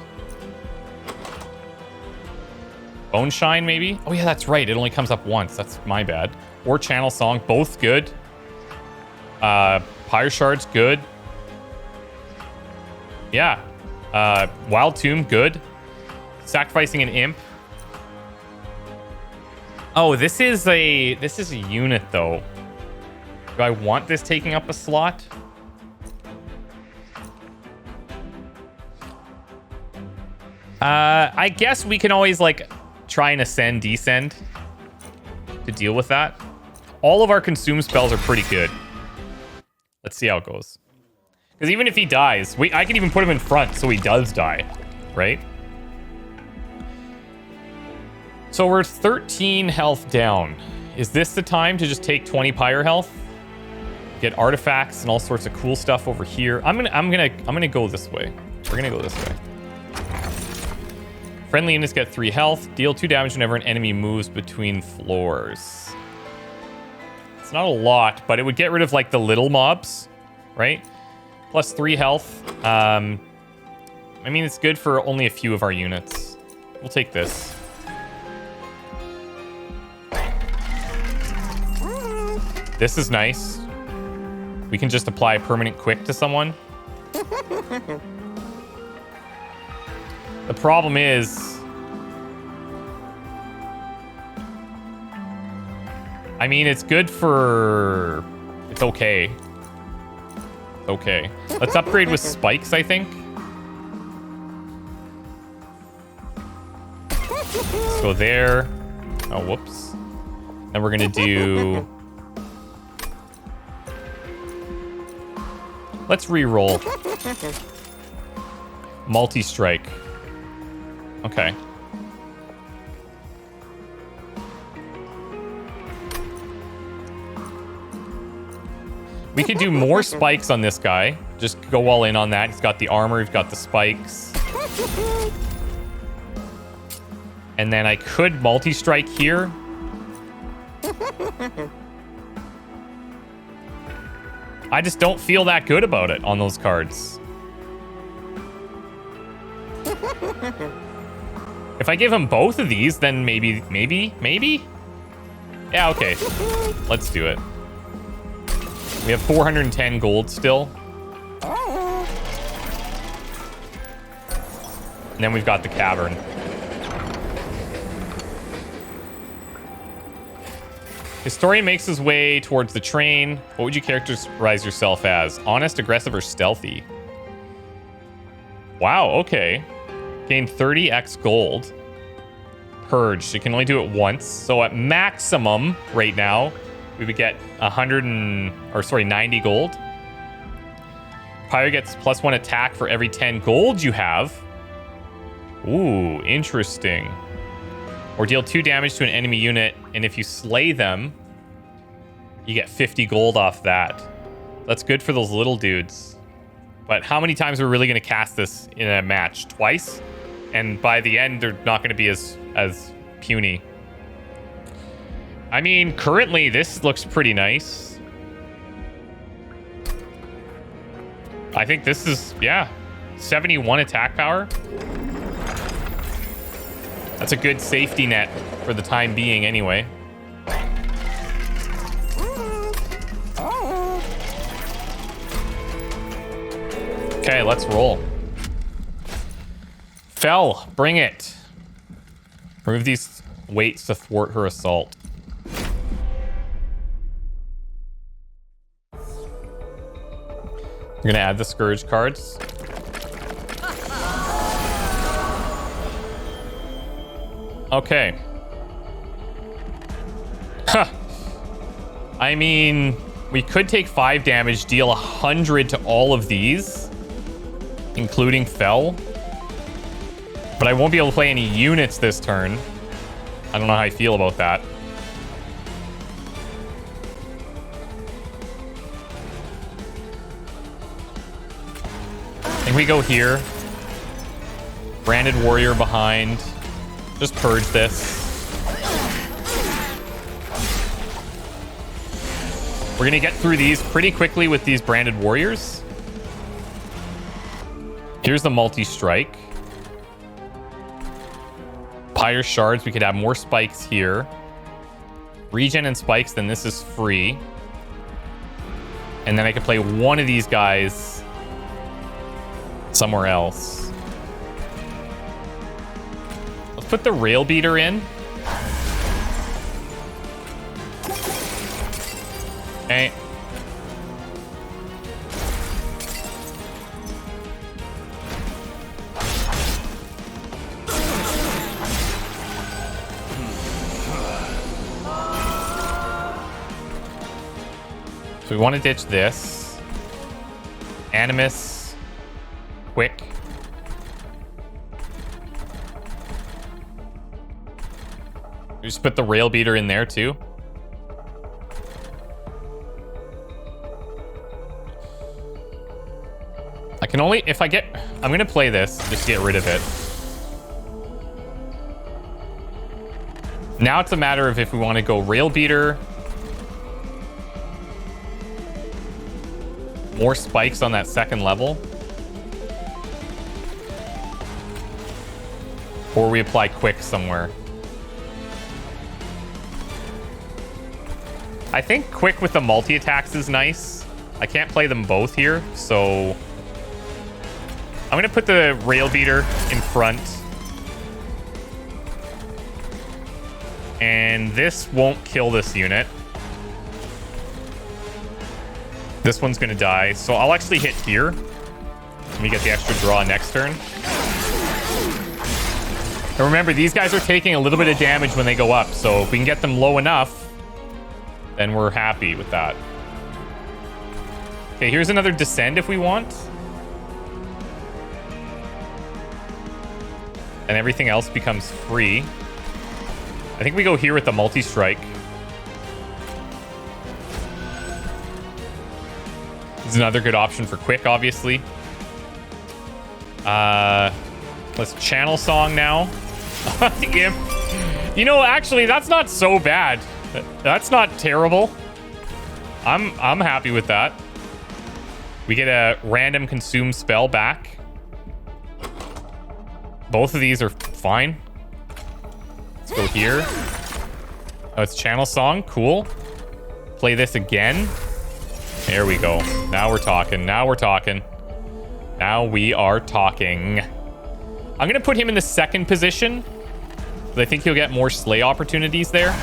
Bone Shine, maybe? Oh, yeah, that's right. It only comes up once. That's my bad. Or Channel Song. Both good. Pyre Shards, good. Yeah. Wild Tomb, good. Sacrificing an Imp. Oh, this is a unit, though. Do I want this taking up a slot? I guess we can always, like, try and ascend, descend to deal with that. All of our consume spells are pretty good. Let's see how it goes. Because even if he dies, I can even put him in front so he does die, right? So we're 13 health down. Is this the time to just take 20 pyre health? Get artifacts and all sorts of cool stuff over here. I'm gonna go this way. We're gonna go this way. Friendly units get 3 health. Deal 2 damage whenever an enemy moves between floors. It's not a lot, but it would get rid of, like, the little mobs, right? Plus 3 health. I mean, it's good for only a few of our units. We'll take this. This is nice. We can just apply permanent quick to someone. The problem is, I mean, it's good for... It's okay. Okay. Let's upgrade with spikes, I think. Let's go there. Oh, whoops. Then we're going to do... Let's re-roll. Multi-strike. Okay. We could do more spikes on this guy. Just go all in on that. He's got the armor. He's got the spikes. And then I could multi-strike here. I just don't feel that good about it on those cards. If I give him both of these, then maybe? Yeah, okay. Let's do it. We have 410 gold still. And then we've got the cavern. Historian makes his way towards the train. What would you characterize yourself as? Honest, aggressive, or stealthy? Wow, okay. Gain 30x gold. Purge. You can only do it once. So at maximum right now, we would get 90 gold. Pyre gets +1 attack for every 10 gold you have. Ooh, interesting. Or deal 2 damage to an enemy unit, and if you slay them, you get 50 gold off that. That's good for those little dudes. But how many times are we really going to cast this in a match? Twice? And by the end, they're not going to be as puny. I mean, currently, this looks pretty nice. I think this is, yeah, 71 attack power. That's a good safety net for the time being anyway. Okay, let's roll. Fell, bring it. Remove these weights to thwart her assault. We're gonna add the Scourge cards. Okay. Huh. I mean, we could take 5 damage, deal 100 to all of these, including Fell. But I won't be able to play any units this turn. I don't know how I feel about that. I think we go here. Branded Warrior behind. Just purge this. We're gonna get through these pretty quickly with these Branded Warriors. Here's the multi-strike. Pyre Shards, we could have more spikes here. Regen and spikes, then this is free. And then I could play one of these guys somewhere else. Let's put the Rail Beater in. Okay. So we want to ditch this. Animus. Quick. We just put the Rail Beater in there too. I can only, if I get, I'm going to play this just to get rid of it. Now it's a matter of if we want to go Rail Beater. More spikes on that second level. Or we apply quick somewhere. I think quick with the multi-attacks is nice. I can't play them both here, so I'm going to put the Rail Beater in front. And this won't kill this unit. This one's going to die, so I'll actually hit here. Let me get the extra draw next turn. And remember, these guys are taking a little bit of damage when they go up, so if we can get them low enough, then we're happy with that. Okay, here's another Descend if we want. And everything else becomes free. I think we go here with the multi-strike. This is another good option for quick, obviously. Let's Channel Song now. You know, actually, that's not so bad. That's not terrible. I'm happy with that. We get a random consume spell back. Both of these are fine. Let's go here. Oh, it's Channel Song. Cool. Play this again. There we go. Now we're talking. Now we're talking. Now we are talking. I'm going to put him in the second position. I think he'll get more slay opportunities there.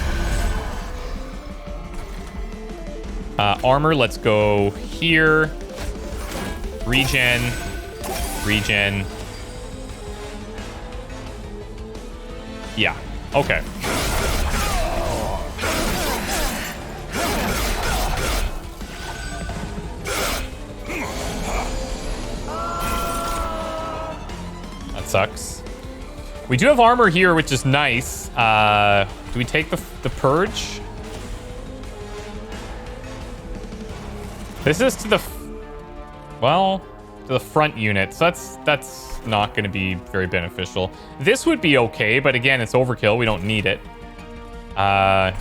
Armor, let's go here. Regen. Regen. Yeah. Okay. That sucks. We do have armor here, which is nice. Do we take the purge? This is to the to the front unit, so that's not going to be very beneficial. This would be okay, but again, it's overkill. We don't need it. I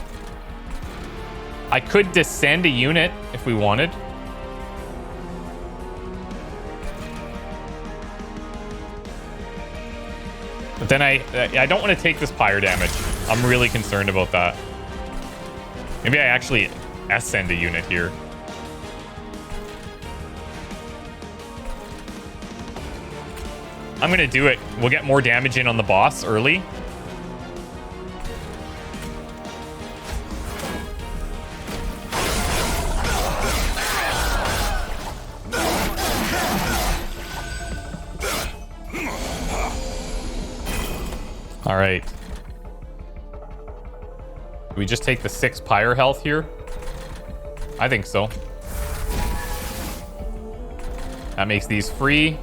could descend a unit if we wanted. But then I don't want to take this pyre damage. I'm really concerned about that. Maybe I actually ascend a unit here. I'm going to do it. We'll get more damage in on the boss early. All right. Do we just take the 6 pyre health here? I think so. That makes these free.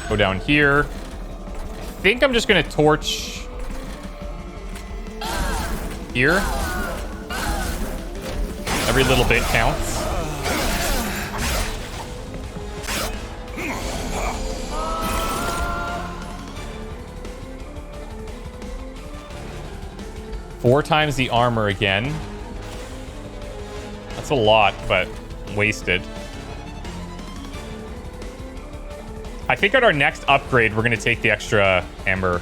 Go down here. I think I'm just gonna torch here. Every little bit counts. Four times the armor again. That's a lot, but wasted. I think at our next upgrade, we're going to take the extra ember.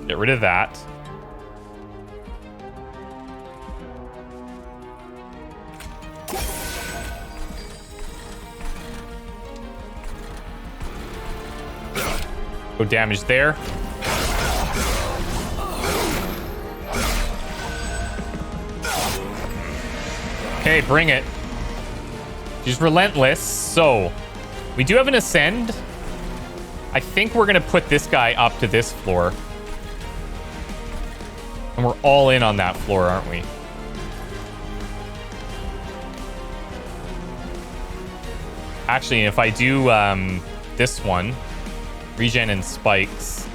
Get rid of that. Go damage there. Okay, bring it. She's relentless. So, we do have an ascend. I think we're going to put this guy up to this floor. And we're all in on that floor, aren't we? Actually, if I do this one, regen and spikes,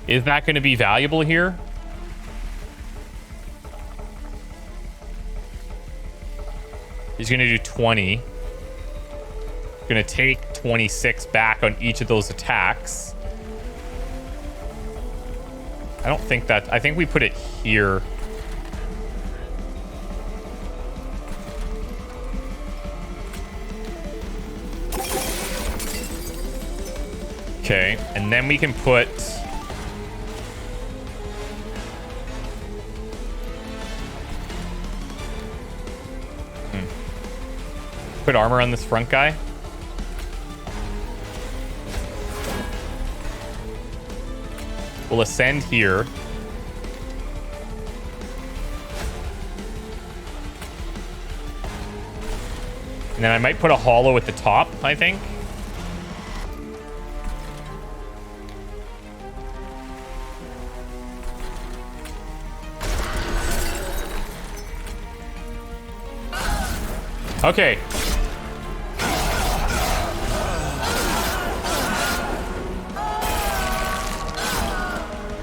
is that going to be valuable here? He's going to do 20. Going to take 26 back on each of those attacks. I don't think that... I think we put it here. Okay, and then we can put... Put armor on this front guy. We'll ascend here. And then I might put a hollow at the top, I think. Okay.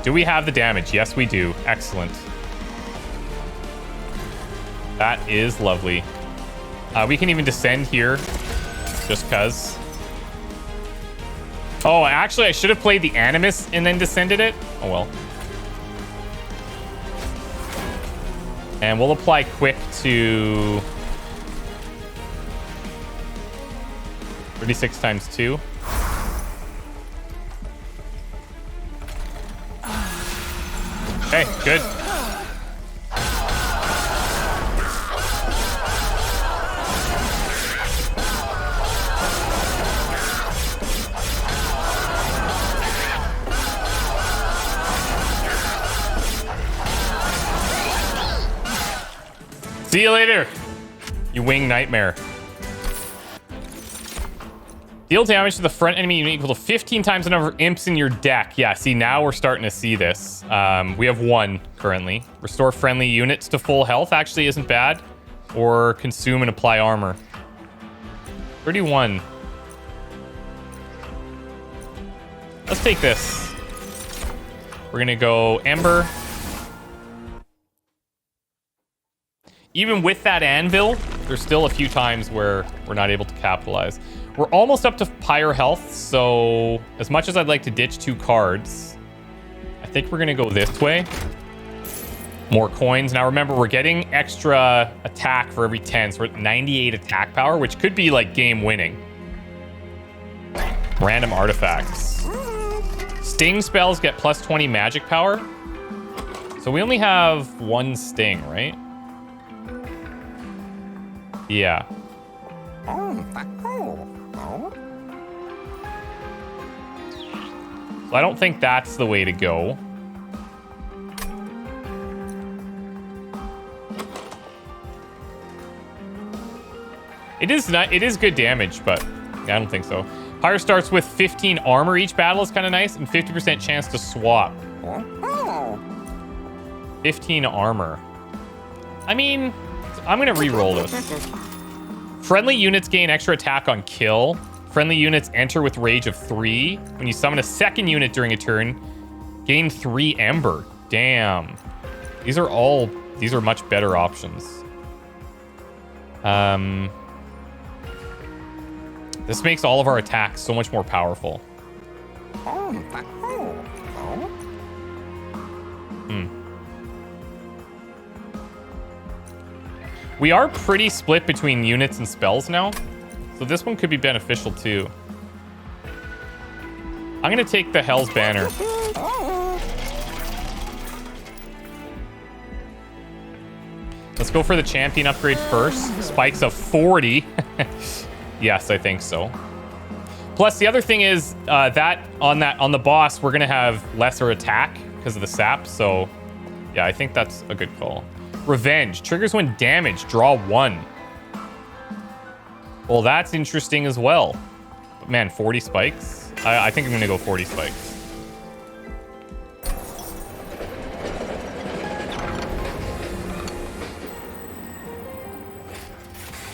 Do we have the damage? Yes, we do. Excellent. That is lovely. We can even descend here, just cuz. Oh, actually, I should have played the Animus and then descended it. Oh, well. And we'll apply quick to 36 times 2. Okay, good. See you later, you wing nightmare. Deal damage to the front enemy unit equal to 15 times the number of imps in your deck. Yeah, see, now we're starting to see this. We have 1 currently. Restore friendly units to full health actually isn't bad. Or consume and apply armor. 31. Let's take this. We're gonna go Ember. Even with that anvil, there's still a few times where we're not able to capitalize. We're almost up to Pyre health, so as much as I'd like to ditch 2 cards, I think we're gonna go this way. More coins. Now remember, we're getting extra attack for every 10, so we're at 98 attack power, which could be like game winning. Random artifacts. Sting spells get plus 20 magic power. So we only have 1 sting, right? Yeah. So I don't think that's the way to go. It is good damage, but I don't think so. Pyre starts with 15 armor each battle is kind of nice, and 50% chance to swap. 15 armor. I mean, I'm gonna re-roll this. Friendly units gain extra attack on kill. Friendly units enter with rage of 3. When you summon a second unit during a turn, gain 3 ember. Damn. These are much better options. This makes all of our attacks so much more powerful. We are pretty split between units and spells now, so this one could be beneficial too. I'm gonna take the Hell's Banner. Let's go for the champion upgrade first. Spikes of 40. Yes, I think so. Plus, the other thing is that on the boss, we're gonna have lesser attack because of the sap. So, yeah, I think that's a good call. Revenge triggers when damaged. Draw 1. Well, that's interesting as well. But man, 40 spikes. I think I'm gonna go 40 spikes.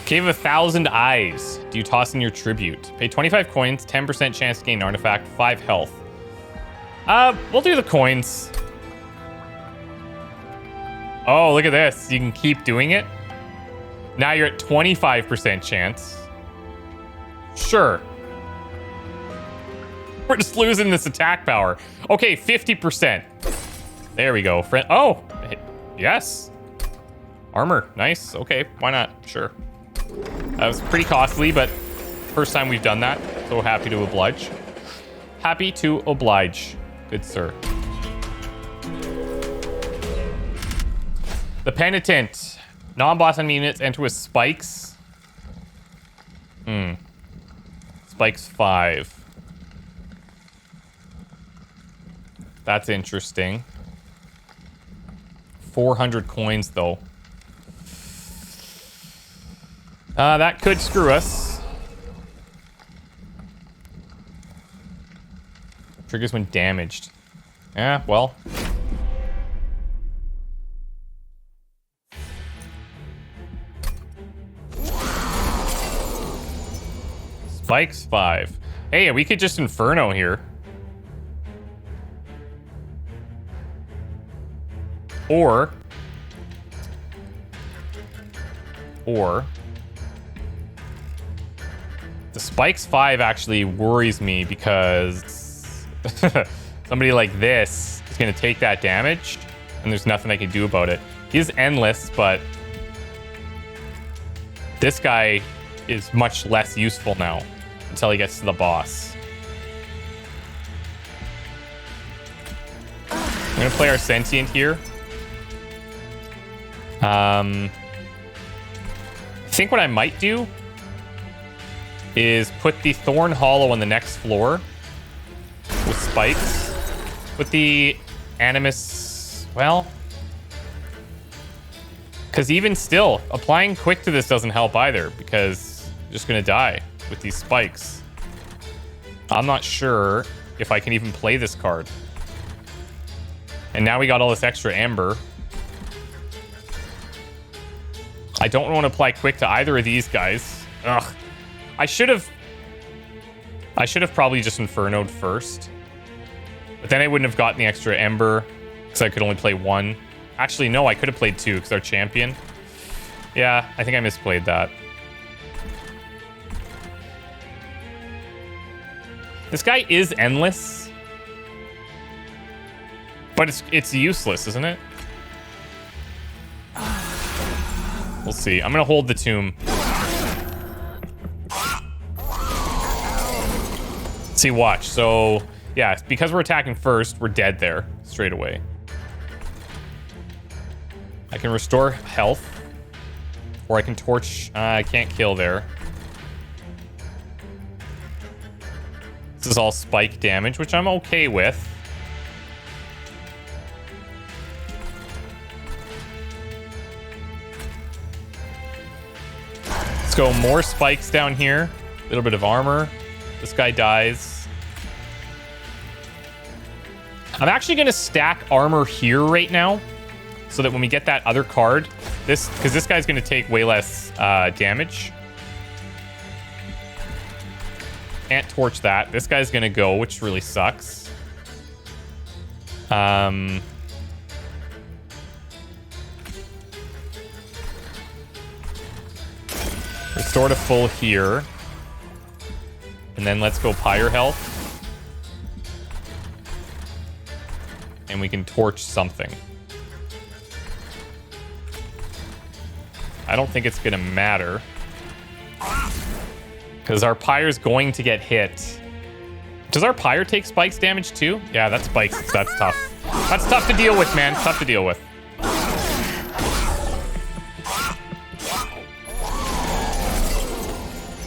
Cave of 1,000 Eyes. Do you toss in your tribute? Pay 25 coins, 10% chance to gain an artifact, 5 health. We'll do the coins. Oh, look at this. You can keep doing it. Now you're at 25% chance. Sure. We're just losing this attack power. Okay, 50%. There we go. Oh, yes. Armor. Nice. Okay, why not? Sure. That was pretty costly, but first time we've done that. So happy to oblige. Happy to oblige, good sir. The Penitent. Non-boss enemy units enter with spikes. Spikes 5. That's interesting. 400 coins, though. That could screw us. Triggers when damaged. Yeah, well. Spikes 5. Hey, we could just inferno here. Or the spikes 5 actually worries me because somebody like this is going to take that damage and there's nothing I can do about it. He's endless, but this guy is much less useful now until he gets to the boss. I'm going to play our Sentient here. I think what I might do is put the Thorn Hollow on the next floor with spikes. Put the Animus, well, because even still, applying quick to this doesn't help either because you're just going to die with these spikes. I'm not sure if I can even play this card. And now we got all this extra ember. I don't want to apply quick to either of these guys. Ugh. I should have probably just infernoed first. But then I wouldn't have gotten the extra ember because I could only play one. Actually, no, I could have played two because our champion. Yeah, I think I misplayed that. This guy is endless. But it's useless, isn't it? We'll see. I'm going to hold the tomb. See, watch. So, yeah, because we're attacking first, we're dead there straight away. I can restore health. Or I can torch. I can't kill there. This is all spike damage, which I'm okay with. Let's go more spikes down here. A little bit of armor. This guy dies. I'm actually going to stack armor here right now so that when we get that other card, because this guy's going to take way less damage. Can't torch that. This guy's going to go, which really sucks. Restore to full here. And then let's go Pyre health. And we can torch something. I don't think it's going to matter. Because our Pyre's going to get hit. Does our Pyre take spikes damage too? Yeah, that's spikes. That's tough. That's tough to deal with, man. Tough to deal with.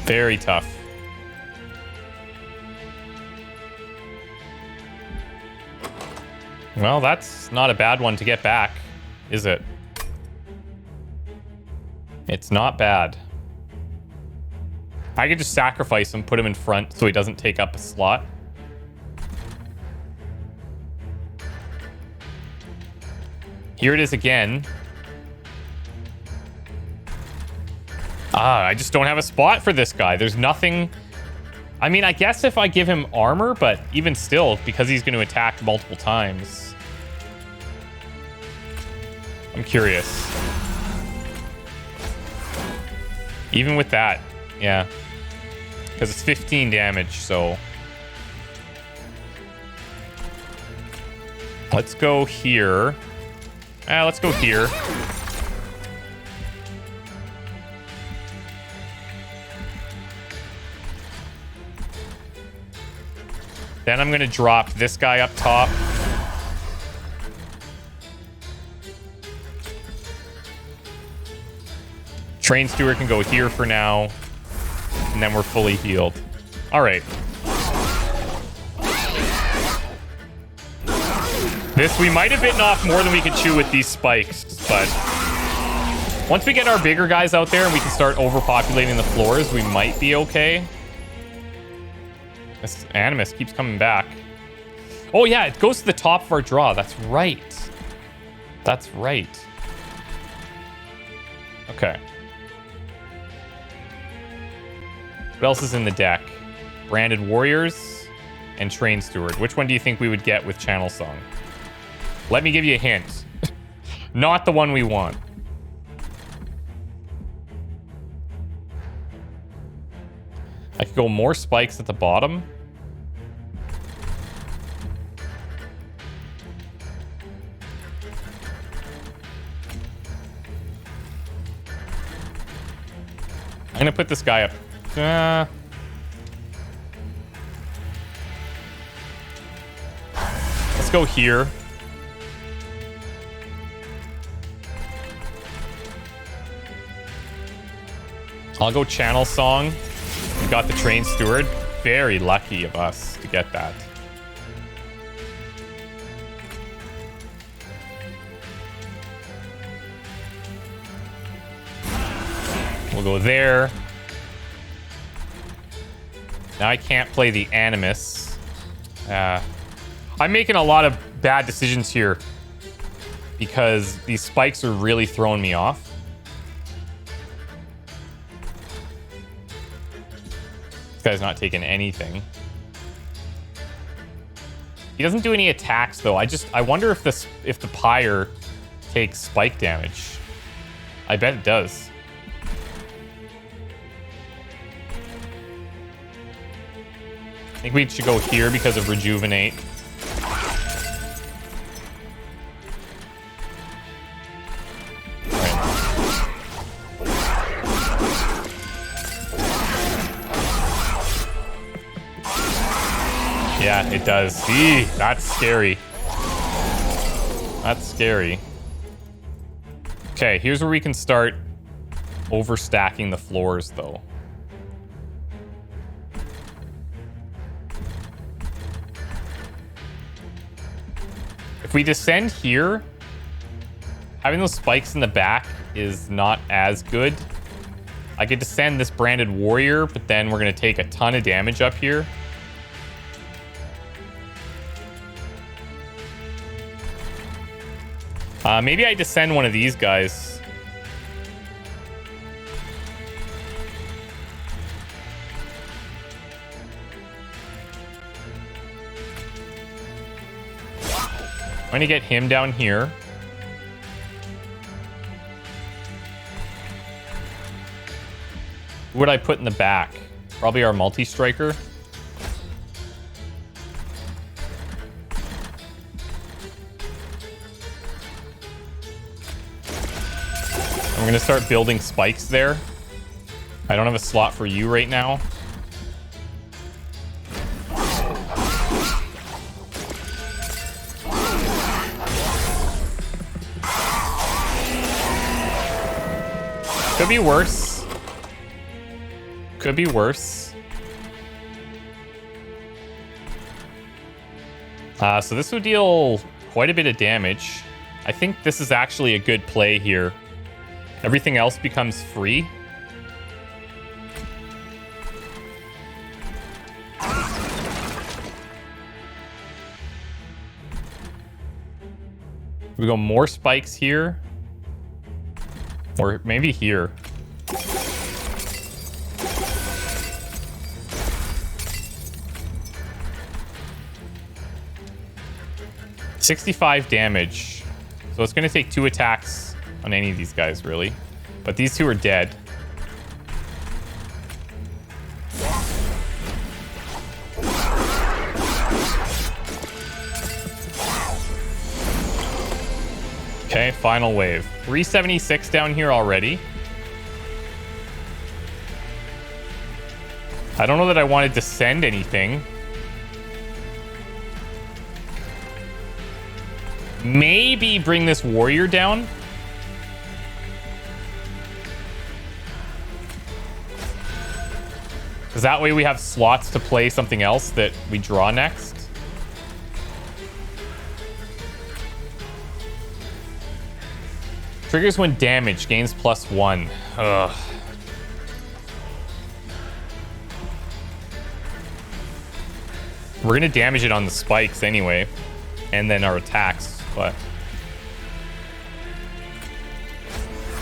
Very tough. Well, that's not a bad one to get back, is it? It's not bad. I could just sacrifice him, put him in front so he doesn't take up a slot. Here it is again. I just don't have a spot for this guy. There's nothing... I mean, I guess if I give him armor, but even still, because he's going to attack multiple times. I'm curious. Even with that, yeah. Because it's 15 damage, so... Let's go here. Let's go here. Then I'm going to drop this guy up top. Train Steward can go here for now. And then we're fully healed. All right. This, we might have bitten off more than we could chew with these spikes, but once we get our bigger guys out there and we can start overpopulating the floors, we might be okay. This Animus keeps coming back. Oh, yeah, it goes to the top of our draw. That's right. That's right. Okay. What else is in the deck? Branded Warriors and Train Steward. Which one do you think we would get with Channel Song? Let me give you a hint. Not the one we want. I could go more spikes at the bottom. I'm gonna put this guy up. Let's go here. I'll go Channel Song. We got the Train Steward. Very lucky of us to get that. We'll go there. Now I can't play the Animus. I'm making a lot of bad decisions here because these spikes are really throwing me off. This guy's not taking anything. He doesn't do any attacks though. I wonder if the Pyre takes spike damage. I bet it does. I think we should go here because of Rejuvenate. Yeah, it does. See, that's scary. That's scary. Okay, here's where we can start overstacking the floors, though. If we descend here, having those spikes in the back is not as good. I could descend this branded warrior, but then we're going to take a ton of damage up here. Maybe I descend one of these guys. I'm going to get him down here. Who would I put in the back? Probably our multi-striker. I'm going to start building spikes there. I don't have a slot for you right now. Could be worse. Could be worse. So this would deal quite a bit of damage. I think this is actually a good play here. Everything else becomes free. We go more spikes here. Or maybe here. $65 damage. So it's going to take 2 attacks on any of these guys, really. But these 2 are dead. Okay, final wave. 376 down here already. I don't know that I want to descend anything. Maybe bring this warrior down. Because that way we have slots to play something else that we draw next. Triggers when damaged, gains +1. Ugh. We're going to damage it on the spikes anyway. And then our attacks, but...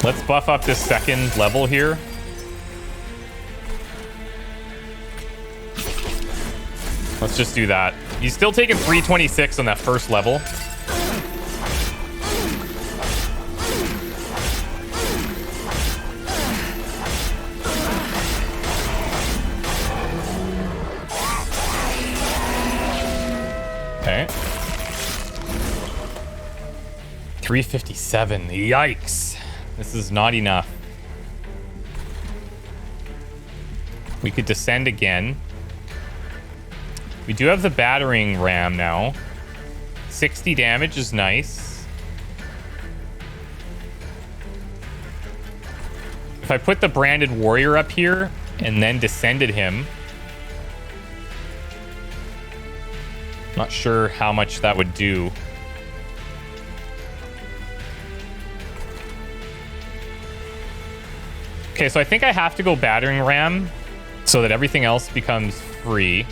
let's buff up this second level here. Let's just do that. He's still taking 326 on that first level. Okay. 357. Yikes. This is not enough. We could descend again. We do have the battering ram now. 60 damage is nice. If I put the branded warrior up here and then descended him, not sure how much that would do. Okay, so I think I have to go battering ram so that everything else becomes free.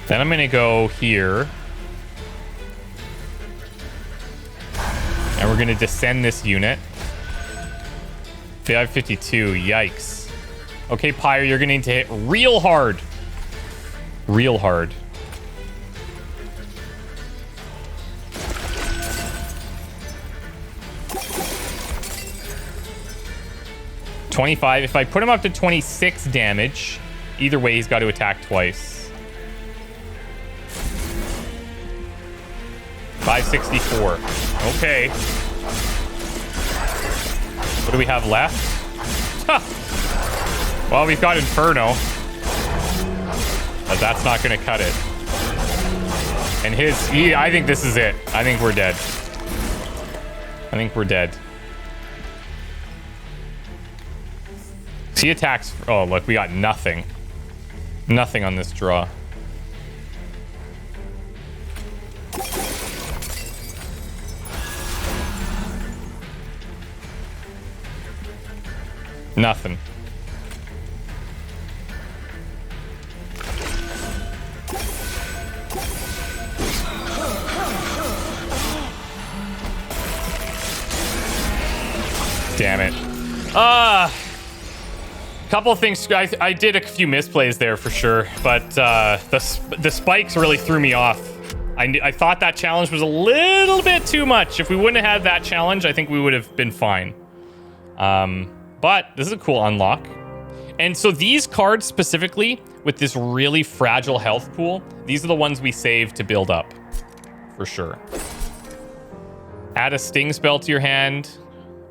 Then I'm going to go here. And we're going to descend this unit. 552, yikes. Okay, Pyre, you're going to need to hit real hard. Real hard. $25. If I put him up to 26 damage, either way, he's got to attack twice. 564. Okay. What do we have left? Huh. Well, we've got Inferno. But that's not going to cut it. And I think this is it. I think we're dead. I think we're dead. He attacks. Oh, look, we got nothing. Nothing on this draw. Nothing. Damn it. Couple of things. I did a few misplays there for sure, but the spikes really threw me off. I thought that challenge was a little bit too much. If we wouldn't have had that challenge, I think we would have been fine. But this is a cool unlock. And so these cards specifically, with this really fragile health pool, these are the ones we save to build up. For sure. Add a sting spell to your hand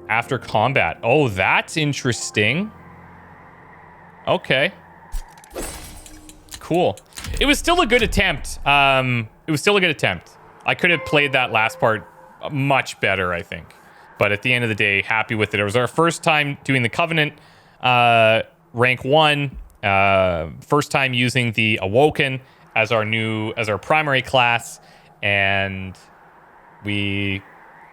after combat. Oh, that's interesting. Okay. Cool. It was still a good attempt. I could have played that last part much better, I think. But at the end of the day, happy with it. It was our first time doing the Covenant rank 1. First time using the Awoken as our primary class. And we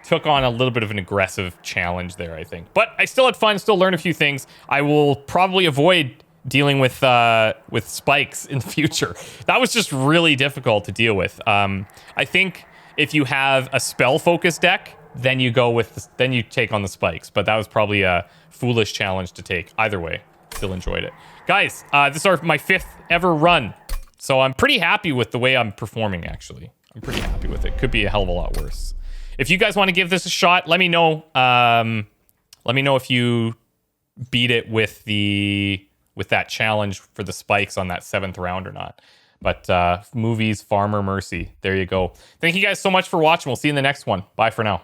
took on a little bit of an aggressive challenge there, I think. But I still had fun, still learned a few things. I will probably avoid dealing with spikes in the future. That was just really difficult to deal with. I think if you have a spell-focused deck, then you take on the spikes. But that was probably a foolish challenge to take. Either way, still enjoyed it. Guys, this is my 5th ever run. So I'm pretty happy with the way I'm performing, actually. I'm pretty happy with it. Could be a hell of a lot worse. If you guys want to give this a shot, let me know. Let me know if you beat it with that challenge for the spikes on that 7th round or not. But movies, Farmer Mercy. There you go. Thank you guys so much for watching. We'll see you in the next one. Bye for now.